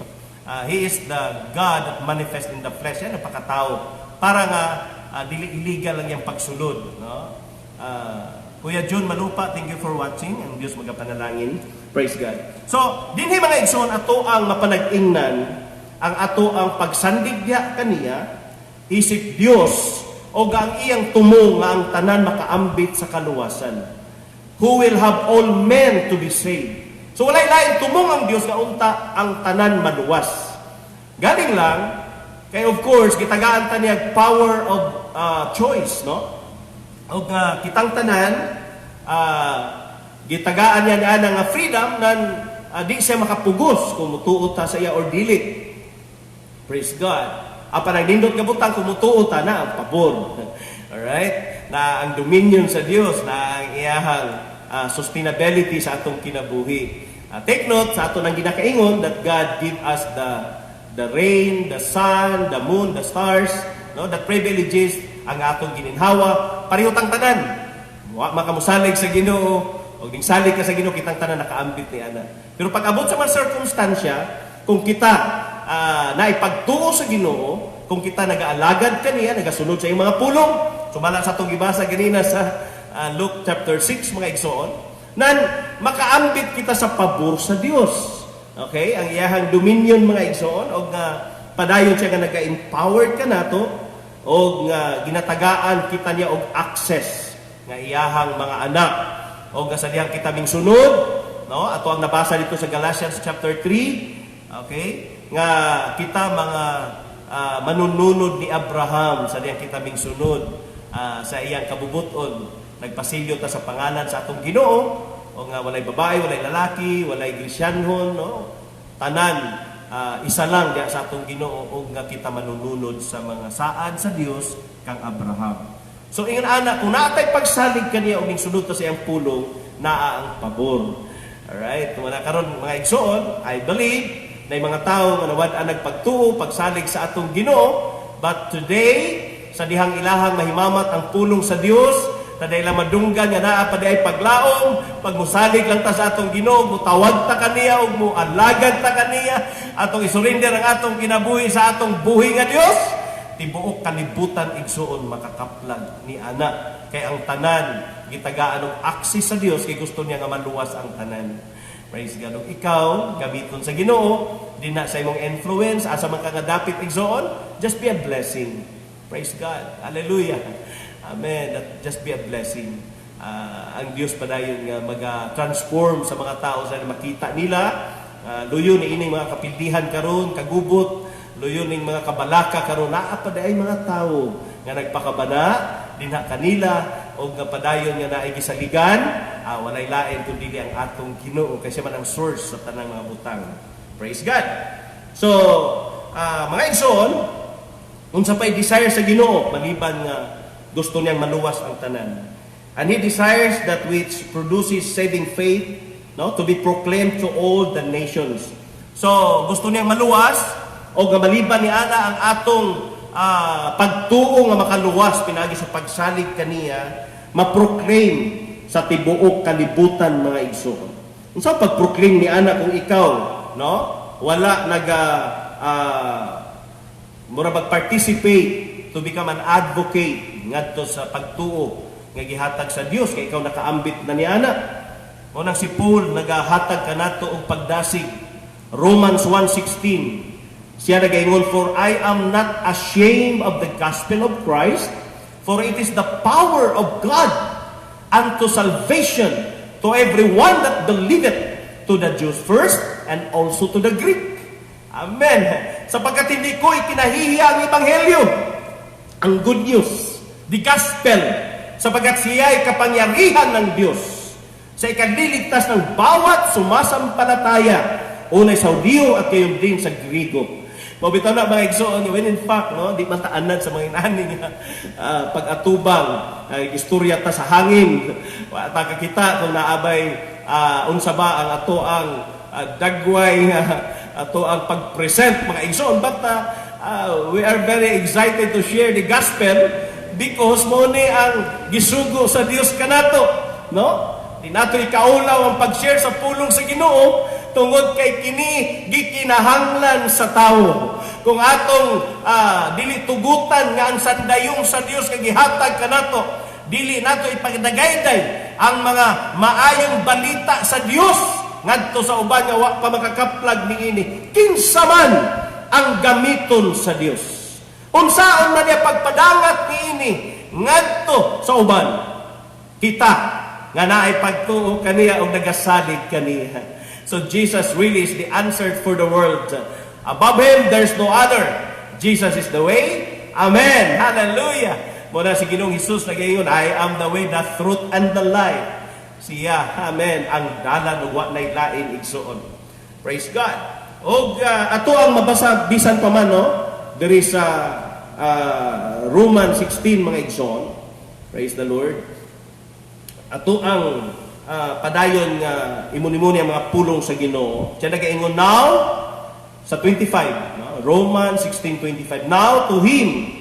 He is the God that manifest in the flesh, yan napakatao para nga dili illegal lang yang pagsulod, no. Kuya John Malupa, thank you for watching. Ang Diyos magapanalangin. Praise God. So, dinhi mga igsoon, ato ang mapanag-ingnan, ang ato ang pagsandigya kaniya, isip Dios, o ang iyang tumong nga ang tanan makaambit sa kaluwasan. Who will have all men to be saved. So, walay lain tumong ang Dios nga unta ang tanan maluwas. Galing lang, kay of course, gitagaan ta niya power of choice, no? O kitang tanan, gitagaan niya nga freedom nan di siya makapugos kung mutuot ta sa iya or dili. Praise God. Apa nagdindot nga butang kung mutuot ta na ang pabor. Alright? Na ang dominion sa Dios, na ang iyahang sustainability sa atong kinabuhi. Take note sa ato nang ginakaingon that God give us the rain, the sun, the moon, the stars, no, the privileges ang atong gininhawa, pareho tang tanan. Wa makamusalig sa Ginoo, o ding salig ka sa Ginoo, kitang tanan nakaambit ni ana. Pero pag abot sa mga circumstansya, kung kita naipagtuo sa Ginoo, kung kita nagaalagad kaniya, nagasunod sa iyang mga pulong, sumala sa atong gibasa ganina sa Luke chapter 6 mga igsoon, nan makaambit kita sa pabor sa Dios. Okay? Ang iyahang dominion mga igsoon, o padayon siya nga naga-empowered ka nato, o ginatagaan kita niya og access nga iyahang mga anak, o sa diyang kita ming sunod, no, ato ang nabasa dito sa Galatians chapter 3, okay, nga kita mga manununod ni Abraham sa diyang kita ming sunod sa iyang kabubuton. Nagpasilyo ta sa pangalan sa atong Ginoo, o nga walay babae, walay lalaki, walay Krisyanhon, no, tanan isa lang diya sa atong Ginoo, o nga kita manununod sa mga saad sa Dios kang Abraham. So ingon ana, kung naatay pagsalig kaniya o ning sunod ta sa iyang pulong, naa ang pabor. Alright, wala karon mga igsoon, I believe na mga tao nga nawad-an nagpagtuo, pagsalig sa atong Ginoo, but today sa dihang ilahang mahimamat ang pulong sa Dios, taday lang madunggan nga naa pa ay paglaom, pag musalig lang ta sa atong Ginoo, mutawag ta kaniya ug mualagad ta kaniya, atong isurrender ang atong kinabuhi sa atong buhi nga Dios, tibuok kalibutan igsuon makakaplag ni ana. Kay ang tanan gitagaan og access sa Dios, kay gusto niya nga maluwas ang tanan. Praise God. Ug ikaw gamiton sa Ginoo, di na sa imong influence asa man ka nga dapit igsuon, just be a blessing. Praise God. Hallelujah. Amen. That just be a blessing. ang Dios padayon nga mag-transform sa mga tao sa makita nila. Luyo ni ining mga kapildihan karon, kagubot, luyo ning mga kabalaka karon, naa pa ay mga tao nga nagpakabana dinha kanila o nga padayon nga naay gisaligan, walay lain kundi ang atong Ginoo kasi man ang source sa tanang mga butang. Praise God. So, mga igsoon, unsa pa'y desire sa Ginoo maliban nga gusto niyang maluwas ang tanan. And He desires that which produces saving faith, no, to be proclaimed to all the nations. So, gusto niyang maluwas o nga maliban ni ana ang atong pagtuo nga makaluwas pinagi sa pagsalig kaniya, ma-proclaim sa tibuok kalibutan mga igsoon. Unsa pag-proclaim ni ana kung ikaw, no, wala mura mag-participate to become an advocate ngadto sa pagtuo nga gihatag sa Dios kay ikaw nakaambit na ni ana. Mo nang si Paul nagahatag kanato og pagdasig. Romans 1:16. Siya nagaingon, "For I am not ashamed of the gospel of Christ, for it is the power of God unto salvation to everyone that believeth, to the Jews first and also to the Greek." Amen. Sapagkat hindi ko ikinahihiya ang ebanghelyo, ang good news, the gospel, sapagkat siya ay kapangyarihan ng Diyos sa ikagliligtas ng bawat sumasampalataya, unay sa Hudiyo at kayon din sa Griego. Mabitaw na mga igsoon, when in fact, no, di man taanad sa mga inaning pag-atubang, istorya ta sa hangin, taka kita kung naabay unsa ba ang ato ang dagway, ato ang pag-present mga igsoon. But we are very excited to share the gospel because mo ni ang gisugo sa Dios kanato, no? Di nato ikaulaw ang pag-share sa pulong sa Ginoo tungod kay kini gikinahanglan sa tawo. Kung atong dili tugutan nga ang sandayong sa Dios kay gihatag kanato, dili nato ipagdagayday ang mga maayong balita sa Dios ngadto sa uban nga wa pa makakaplag niini. Kinsa man ang gamiton sa Dios. Unsaon man niya pagpadangat niini ngadto sa uban. Kita nga naay pagtuo kaniya og nagasalig kaniya. So Jesus really is the answer for the world. Above Him, there's no other. Jesus is the way. Amen. Hallelujah. Muna si Ginoong Jesus nagayon, I am the way, the truth, and the life. Siya, amen, ang dalan ug wa nay lain igsoon. Praise God. Og ato ang mabasa bisan pa man, no, diri sa Romans 16 mga igsoon. Praise the Lord. Ato ang padayon nga imuni-muni ang mga pulong sa Ginoo. Siya nagaingon now sa 25, no? Romans 16:25. Now to Him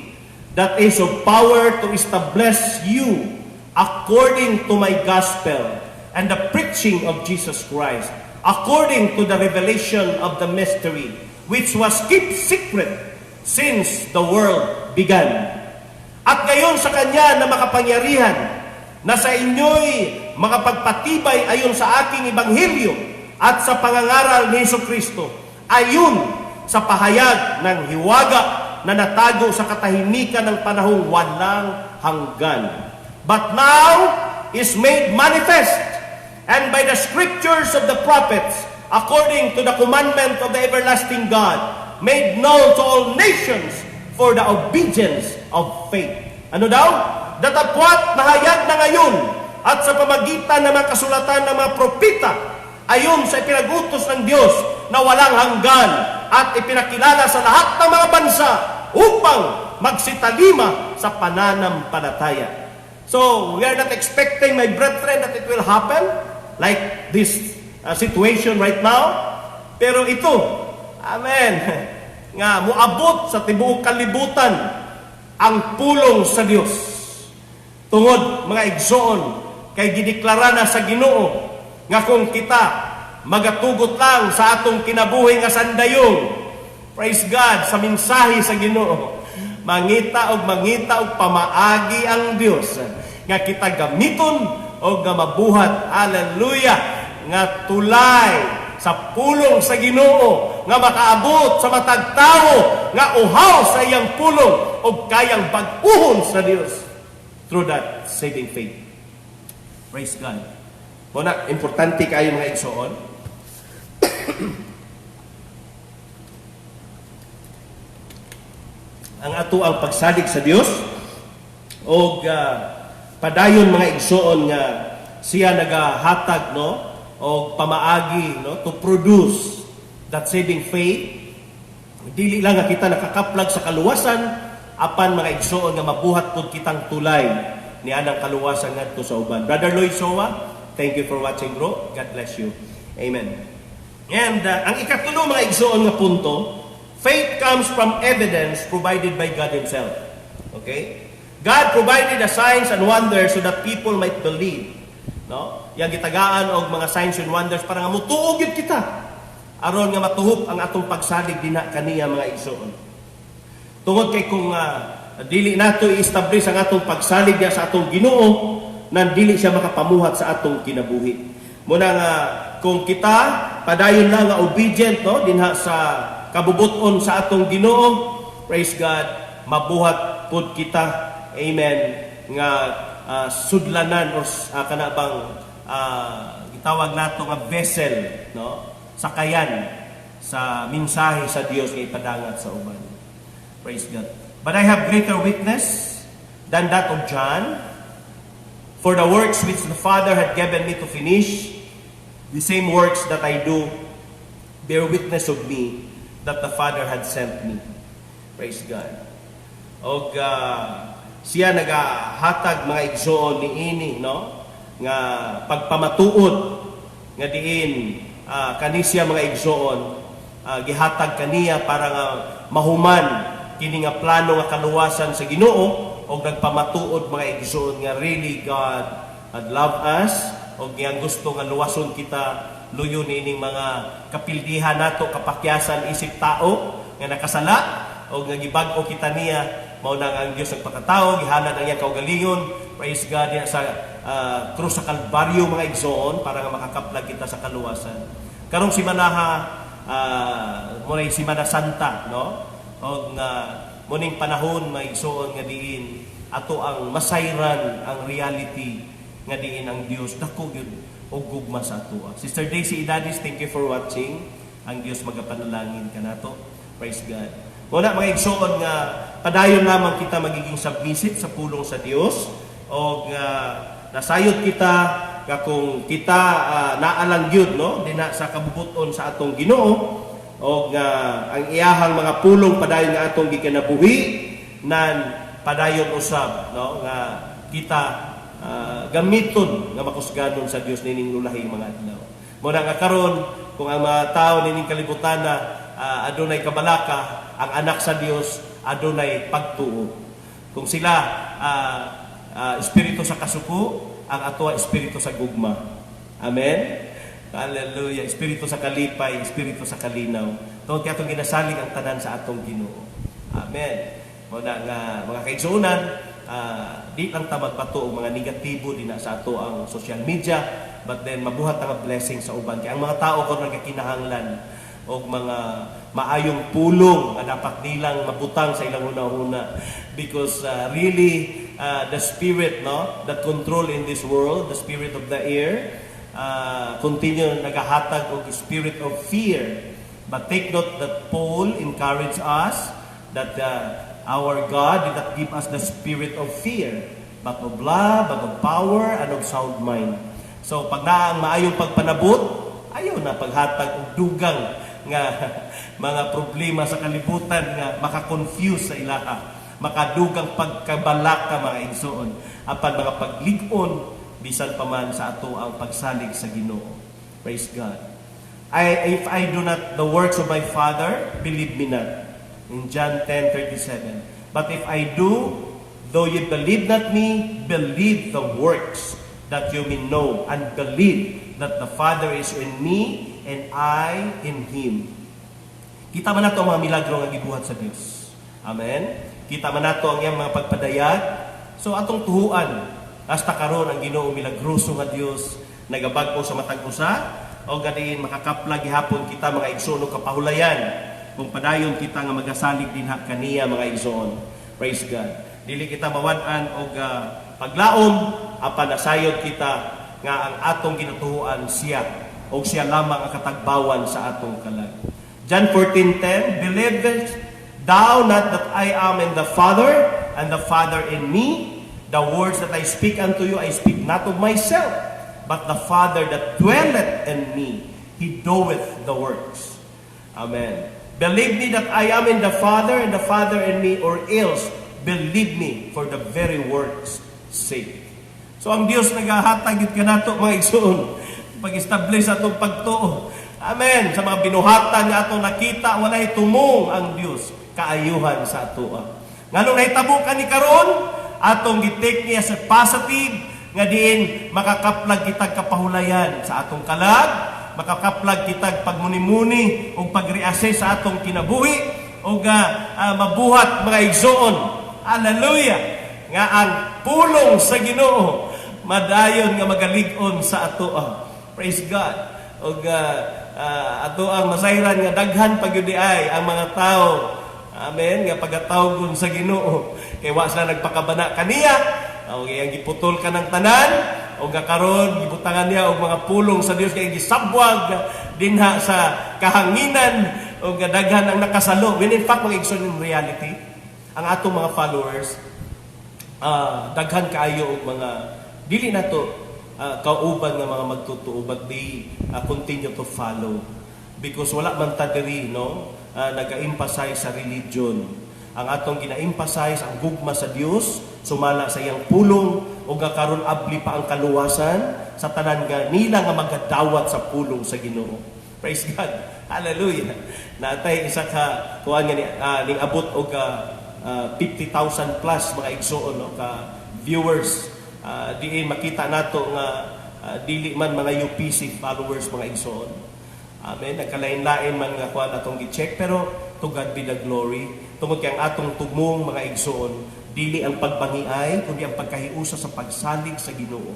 that is of power to establish you according to my gospel and the preaching of Jesus Christ, according to the revelation of the mystery, which was kept secret since the world began. At gayon sa Kanya na makapangyarihan, na sa inyo'y makapagpatibay ayon sa aking ebanghelyo at sa pangangaral ni Jesucristo, ayon sa pahayag ng hiwaga na natago sa katahimikan ng panahong walang hanggan. But now is made manifest, and by the scriptures of the prophets, according to the commandment of the everlasting God, made known to all nations for the obedience of faith. Ano daw? Datapwat nahayag na ngayon at sa pamagitan ng mga kasulatan ng mga propita, ayon sa ipinagutos ng Diyos na walang hanggan at ipinakilala sa lahat ng mga bansa upang magsitalima sa pananampalataya. So, we are not expecting, my brethren, that it will happen like this situation right now. Pero ito, amen, nga muabot sa tibuok kalibutan ang pulong sa Dios. Tungod, mga igsoon, kay gideklara na sa Ginoo nga kung kita magatugot lang sa atong kinabuhi nga sandayong, praise God, sa mensahe sa Ginoo, mangita og pamaagi ang Dios nga kita gamiton o nga mabuhat, hallelujah, nga tulay sa pulong sa Ginoo nga makaabot sa matag tawo nga uhaw sa iyang pulong o kayang bag-uhon sa Dios through that saving faith. Praise God. Muna, importante kayo mga igsoon. Ang ato ang pagsalig sa Dios o padayon mga igsoon nga siya nagahatag no o pamaagi no to produce that saving faith. Dili lang nga kita nakakaplag sa kaluwasan apan mga igsoon nga mabuhat pud kitang tulay ni anang kaluwasan ngadto sa uban. Brother Lloyd Soa, thank you for watching, bro. God bless you. Amen. And ang ikatulo mga igsoon nga punto, faith comes from evidence provided by God Himself. Okay? God provided the signs and wonders so that people might believe. No? Yang gitagaan og mga signs and wonders para nga mutuog yun kita. Aron nga matuhop ang atong pagsalig dinha kaniya mga igsoon. Tungod kay kung dili nato i-establish ang atong pagsalig diya sa atong Ginoo, nan dili siya makapamuhat sa atong kinabuhi. Muna nga kung kita padayon lang nga obedient no dinha sa kabubuton sa atong Ginoo, praise God, mabuhat pud kita. Amen. Nga sudlanan or kana bang gitawag nato nga vessel no sakayan sa mensahe sa Dios nga ipadangat sa uban. Praise God. But I have greater witness than that of John, for the works which the Father had given me to finish, the same works that I do bear witness of me that the Father had sent me. Praise God. Og siya nagahatag mga igsoon ni ini no nga pagpamatuod nga diin kani siya mga igsoon gihatag kaniya para nga mahuman kini nga plano nga kaluwasan sa Ginoo og nagpamatuod mga igsoon nga really God had loved us og nga gusto nga luwason kita luyo niining mga kapildihan nato kapakyasan isip tao nga nakasala og nga gibag-o kita niya mao nang ang Dios ang pagkatao gihalad ang iyang kaugalingon. Praise God diya sa krus sa Kalbaryo mga igsoon para nga makakaplag kita sa kaluwasan. Karong simanaha munay Simana Santa no og muning panahon mga igsoon nga diin ato ang masayran ang reality nga diin ang Dios dako gyud og gugma sa ato. Sister Daisy Idadis, thank you for watching. Ang Dios magapanalangin kanato. Praise God. Muna mga igsoon nga padayon lamang kita magiging submissive sa pulong sa Dios o nasayod kita nga kung kita naalang gyud no dinha sa kabubuton sa atong Ginoo o ang iyahang mga pulong padayon nga atong gikanabuhi nan padayon usab no nga kita gamiton nga makusganon sa Dios nining lulahing mga adlaw. Muna nga karon kung ang mga tao nining kalibutan na adunay kabalaka, ang anak sa Dios adunay pagtuo. Kung sila espiritu sa kasuko, ang ato espiritu sa gugma. Amen. Hallelujah. Espiritu sa kalipay, espiritu sa kalinaw. Tungod kay atong ginasalig ang tanan sa atong Ginoo. Amen. Muna nga mga kaigsuonan, di lang ta magbato og mga negatibo dinha sa ato ang social media, but then mabuhat ang blessing sa uban kay ang mga tao karon nagkinahanglan og mga maayong pulong nga dapat nilang mabutang sa ilang una-una because really the spirit no that control in this world, the spirit of the air continue nagahatag og spirit of fear. But take note that Paul encouraged us that our God did not give us the spirit of fear, but of love, but of power, and of sound mind. So pag naang maayong pagpanabot, ayaw na paghatag og dugang nga mga problema sa kalibutan nga maka-confuse sa ilaha, makadugang pagkabalaka mga igsoon, apan mga paglig-on bisan pa man sa ato ang pagsalig sa Ginoo. Praise God. If I do not the works of my Father, believe me not. In John 10:37. But if I do, though you believe not me, believe the works, that you may know and believe that the Father is in me and I in Him. Kita man nato ang mga milagro nga gibuhat sa Dios. Amen. Kita man nato ang iyang mga pagpadayag. So atong tuhuan hasta karon ang Ginoo milagroso nga Dios nagabag-o sa matag usa o gadiin makakaplag gihapon kita mga igsoon og kapahulayan kung padayon kita nga magasalig dinha kaniya mga igsoon. Praise God. Dili kita mawad-an og paglaom apan nasayod kita nga ang atong ginatuhuan siya o siya lamang ang katagbawan sa atong kalag. John 14:10, Believest thou not that I am in the Father, and the Father in me? The words that I speak unto you, I speak not of myself, but the Father that dwelleth in me, He doeth the works. Amen. Believe me that I am in the Father, and the Father in me, or else believe me for the very works' sake. So ang Dios nagahatag yun ka nato mga igsoon, pag-establish atong pagtuo. Amen. Sa mga binuhatan nga atong nakita, walay tumong ang Dios kaayuhan sa atoa. Nganong nahitabo ka ni karon, atong gitake niya sa positive nga diin makakaplag kitag kapahulayan sa atong kalag, makakaplag kitag pagmuni-muni o pag-reassess sa atong kinabuhi o mabuhat mga igsoon. Hallelujah! Nga ang pulong sa Ginoo madayon nga magalig-on sa atoa. Praise God. O ato ang masayran nga daghan pagyud ay ang mga tao. Amen. Nga pagatawgon sa Ginoo. Kay wa sila nagpakabana kaniya. O ang giputol ka ng tanan. O karon gibutangan niya og mga pulong sa Dios kay gisabwag dinha sa kahanginan o daghan ang nakasalo. When in fact mga igsoon in reality, ang atong mga followers daghan kaayo og mga dili na to kauban nga mga magtutuo, but they continue to follow because wala man ta diri nag-emphasize sa religion. Ang atong gina-emphasize ang gugma sa Dios, sumala sa iyang pulong o karon abli pa ang kaluwasan sa tanan nga nila nga magadawat sa pulong sa Ginoo. Praise God. Hallelujah. Natay isa ka kuan nga ning abot og 50,000 plus mga igsoon ka viewers. Diin makita nato nga dili man mga UPC followers mga igsoon. Amen. Nagkalain-lain man nga kuan atong gi-check pero to God be the glory. Tungod kay ang atong tugmong mga igsoon, dili ang pagbangiay kundi ang pagkahiusa sa pagsalig sa Ginoo.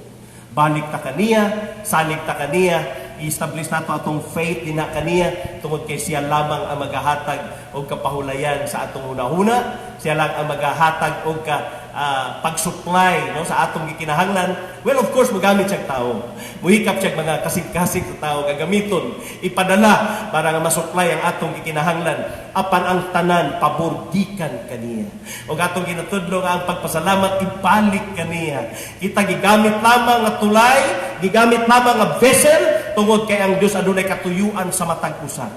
Balik ta kaniya, salig ta kaniya, i-establish nato atong faith dinha kaniya tungod kay siya lamang ang magahatag og kapahulayan sa atong hunahuna, siya lang ang magahatag og pag-supply sa atong gikinahanglan. Well, of course, magamit siyang tao. Muhikap siyang mga kasig-kasig na tao gagamiton, ipadala para nga masupply ang atong gikinahanglan. Apan ang tanan, pabordikan kaniya. O atong ginatudlo nga ang pagpasalamat, ibalik kaniya. Kita gigamit lamang nga tulay, gigamit lamang nga vessel, tungod kay ang Dios adunay katuyuan sa matag usa.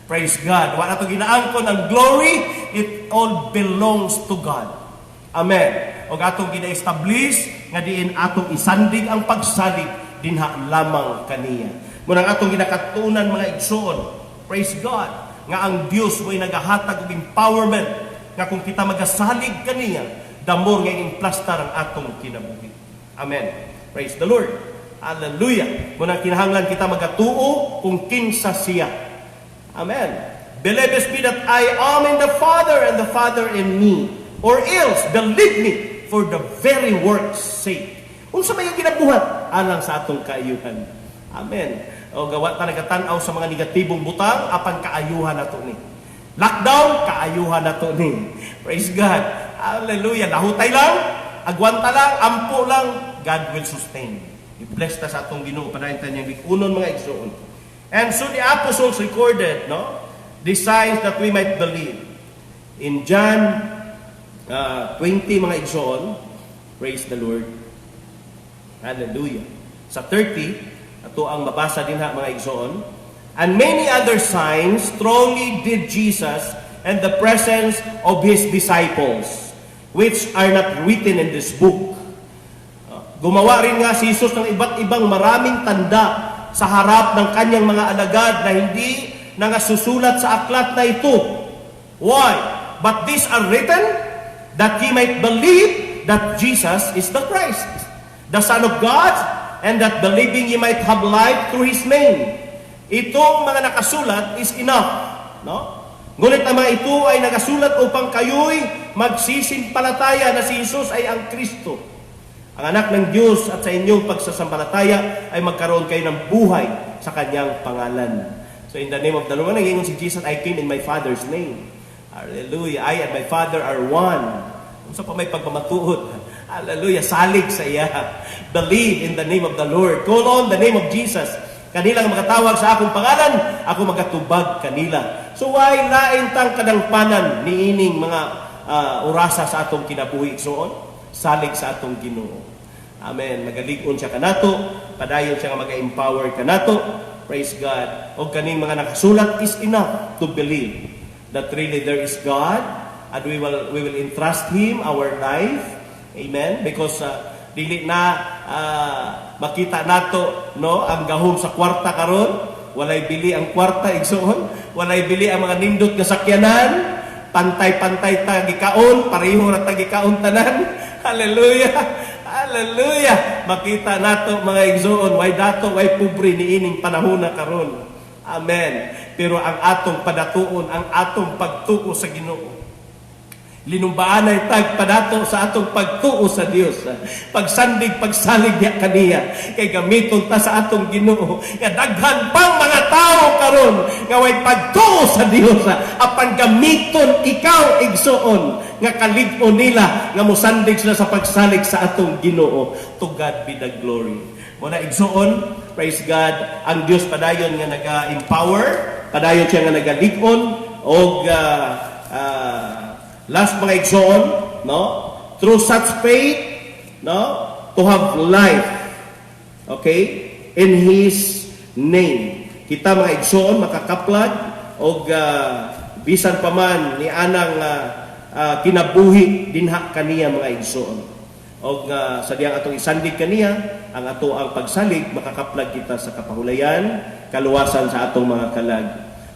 Praise God. Wala itong ginaangkon ang glory, it all belongs to God. Amen. O atong gina-establish nga diin atong isandig ang pagsalig dinha lamang kaniya. Munang atong ginakatunan mga igsoon, praise God, nga ang Dios way nagahatag og empowerment nga kung kita magasalig kaniya, damor nga implastar ang atong kinabuhi. Amen. Praise the Lord. Hallelujah. Munang kinahanglan kita magatuo kung kinsa siya. Amen. Believest me that I am in the Father and the Father in me. Or else, believe me for the very work's sake. Kung sa may ginabuhat, alang sa atong kaayuhan. Amen. O gawa ta nagatan-aw sa mga negatibong butang, apan kaayuhan nato ni. Lockdown, kaayuhan nato ni. Praise God. Hallelujah. Lahutay lang, agwanta lang, ampo lang, God will sustain. I-bless ta sa atong Ginoo panaintan niyang bikunon mga igsoon. And so the apostles recorded, the signs that we might believe. In John 20 mga igsoon, praise the Lord. Hallelujah. Sa 30, ato ang mabasa din mga igsoon. And many other signs strongly did Jesus in the presence of His disciples, which are not written in this book. Gumawa rin nga si Jesus ng iba't ibang maraming tanda sa harap ng kanyang mga alagad na hindi nangasusulat sa aklat na ito. Why? But these are written that ye might believe that Jesus is the Christ, the Son of God, and that believing ye might have life through His name. Itong mga nakasulat is enough. Ngunit ang mga ito ay nakasulat upang kayo'y magsisimpalataya na si Jesus ay ang Kristo, ang anak ng Diyos, at sa inyong pagsasampalataya ay magkaroon kayo ng buhay sa Kanyang pangalan. So in the name of the Lord, nag-ingon si Jesus, I came in my Father's name. Hallelujah. I and my Father are one. Kung sa pa may pagpamatuod, Hallelujah. Salig sa iya. Believe in the name of the Lord. Call on the name of Jesus. Kanilang makatawag sa akong pangalan, ako magatubag kanila. So why lain tang kadangpanan niining mga orasa sa atong kinabuhi igsoon? Salig sa atong Ginoo. Amen. Magalig-on siya kanato, padayon siya nga mag-empower kanato. Praise God. O kaning mga nakasulat is enough to believe that really there is God, and we will entrust Him our life. Amen. Because dili na makita nato no ang gahom sa kwarta karon, walay bili ang kwarta igsoon, walay bili ang mga nindot nga sakyanan, pantay-pantay tagikaon, pareho ra tagikaon tanan. Hallelujah. Hallelujah. Makita nato mga igsoon, way dato way pobre niining panahon na karon. Amen. Pero ang atong padatuon, ang atong pagtuo sa Ginoo, linumbaan ay tagpadato sa atong pagtuo sa Dios. Pagsandig, pagsalig niya kaniya. Kay gamiton ta sa atong Ginoo. Nga daghan pang mga tao karon nga way pagtuo sa Dios. Apan gamiton ikaw igsoon nga kalig-on nila nga mosandig sila sa pagsalig sa atong Ginoo. To God be the glory. Muna igsoon, praise God, ang Dios padayon nga naga-empower, padayon siya nga nagalig-on og last mga igsoon, no? Through such faith, no? To have life. Okay? In His name. Kita mga igsoon, makakaplag, o bisan pa man ni anang kinabuhi dinha kaniya mga igsoon. O sa diyang atong isandig kaniya, ang ato ang pagsalig, makakaplag kita sa kapahulayan, kaluwasan sa atong mga kalag.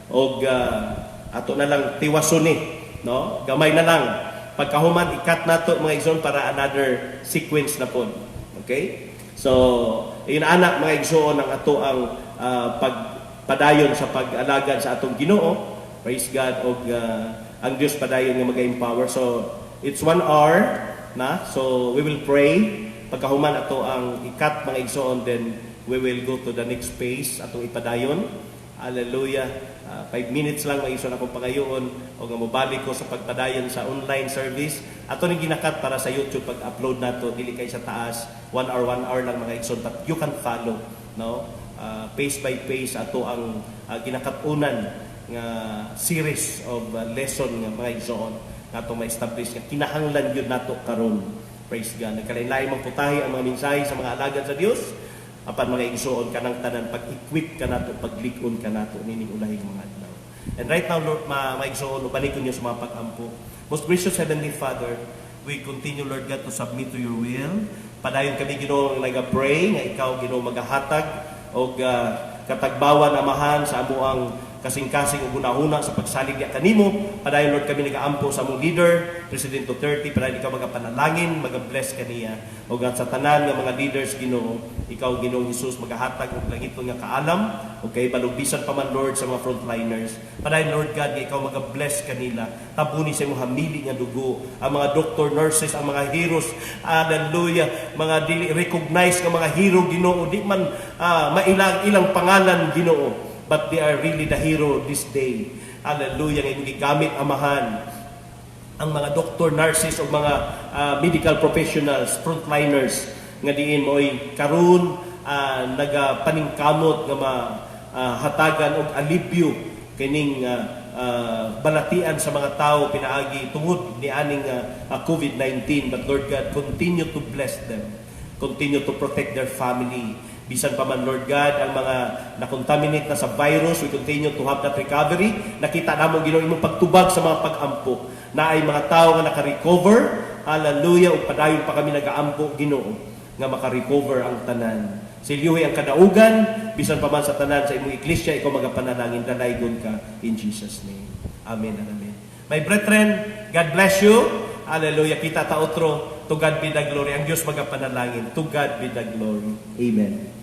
O ato na lang tiwasuni, no? Gamay na lang. Pagkahuman, ikat nato mga igsoon para another sequence na po. Okay? So, inaanak mga igsoon ang ato ang pagpadayon sa pag-alagad sa atong Ginoo. Praise God. O ang Diyos padayon nga mag-empower. So, it's 1 hour na. So, we will pray. Pagkahuman ato ang ikat mga igsoon, then we will go to the next phase atong ipadayon. Hallelujah. 5 minutes lang maison akong pangayoon o nga mobalik ko sa pagpadayon sa online service. Ato ning ginakat para sa YouTube pag-upload nato dili kay sa taas 1 hour lang mga igsoon, but you can follow, no? Pace by pace ato ang ginakatunan nga series of lesson nga mga igsoon nato ma-establish nga kinahanglan gyud nato karon. Praise God. Nagkalain-lain mang putahe ang mga mensahe sa mga alagad sa Dios. Apan mga igsoon kanang tanan pag-equip ka nato, paglikon ka nato nining ulahing mga adlaw. And right now, Lord, mga igsoon, ubalikon niyo sa mga pag-ampo. Most gracious Heavenly Father, we continue, Lord God, to submit to your will. Padayon kami, Ginoo, nag-pray nga ikaw, Ginoo, magahatag o katagbawan amahan sa amuang kasing-kasing ug hunahuna sa pagsalig niya kanimo. Padayon, Lord, kami nagaampo sa among leader, President Duterte, padayon ikaw magapanalangin, magabless kaniya. O sa tanan nga mga leaders, Ginoo, ikaw, Ginoong Hesus, magahatag og langiton nga kaalam, o kay balubisan pa man, Lord, sa mga frontliners. Padayon, Lord God, nga ikaw magabless kanila. Tabuni sa imong hamili nga dugo, ang mga doctor, nurses, ang mga heroes, hallelujah, mga dili recognize nga mga hero, Ginoo, di man ilang pangalan, Ginoo, but they are really the hero this day. Hallelujah. Ngayon gigamit amahan ang mga doktor, nurses o mga medical professionals, frontliners nga diin mo'y karon nagapaningkamot nga mahatagan og alibyo kining balatian sa mga tao pinaagi tungod ni aning COVID-19. But Lord God, continue to bless them. Continue to protect their family. Bisan pa man, Lord God, ang mga na-contaminate na sa virus, we continue to have that recovery. Nakita namon, Ginoo, imong pagtubag sa mga pag-ampo na ay mga tao nga naka-recover. Hallelujah. Ug padayon pa kami nag-aampo, Ginoo, nga maka-recover ang tanan. Silyuhi ang kadaugan, bisan pa man sa tanan sa imong iglesia, ikaw magapanalangin, dalaygon ka in Jesus' name. Amen and amen. My brethren, God bless you. Hallelujah. Kita ta otro. To God be the glory. Ang Diyos magapanalangin. To God be the glory. Amen.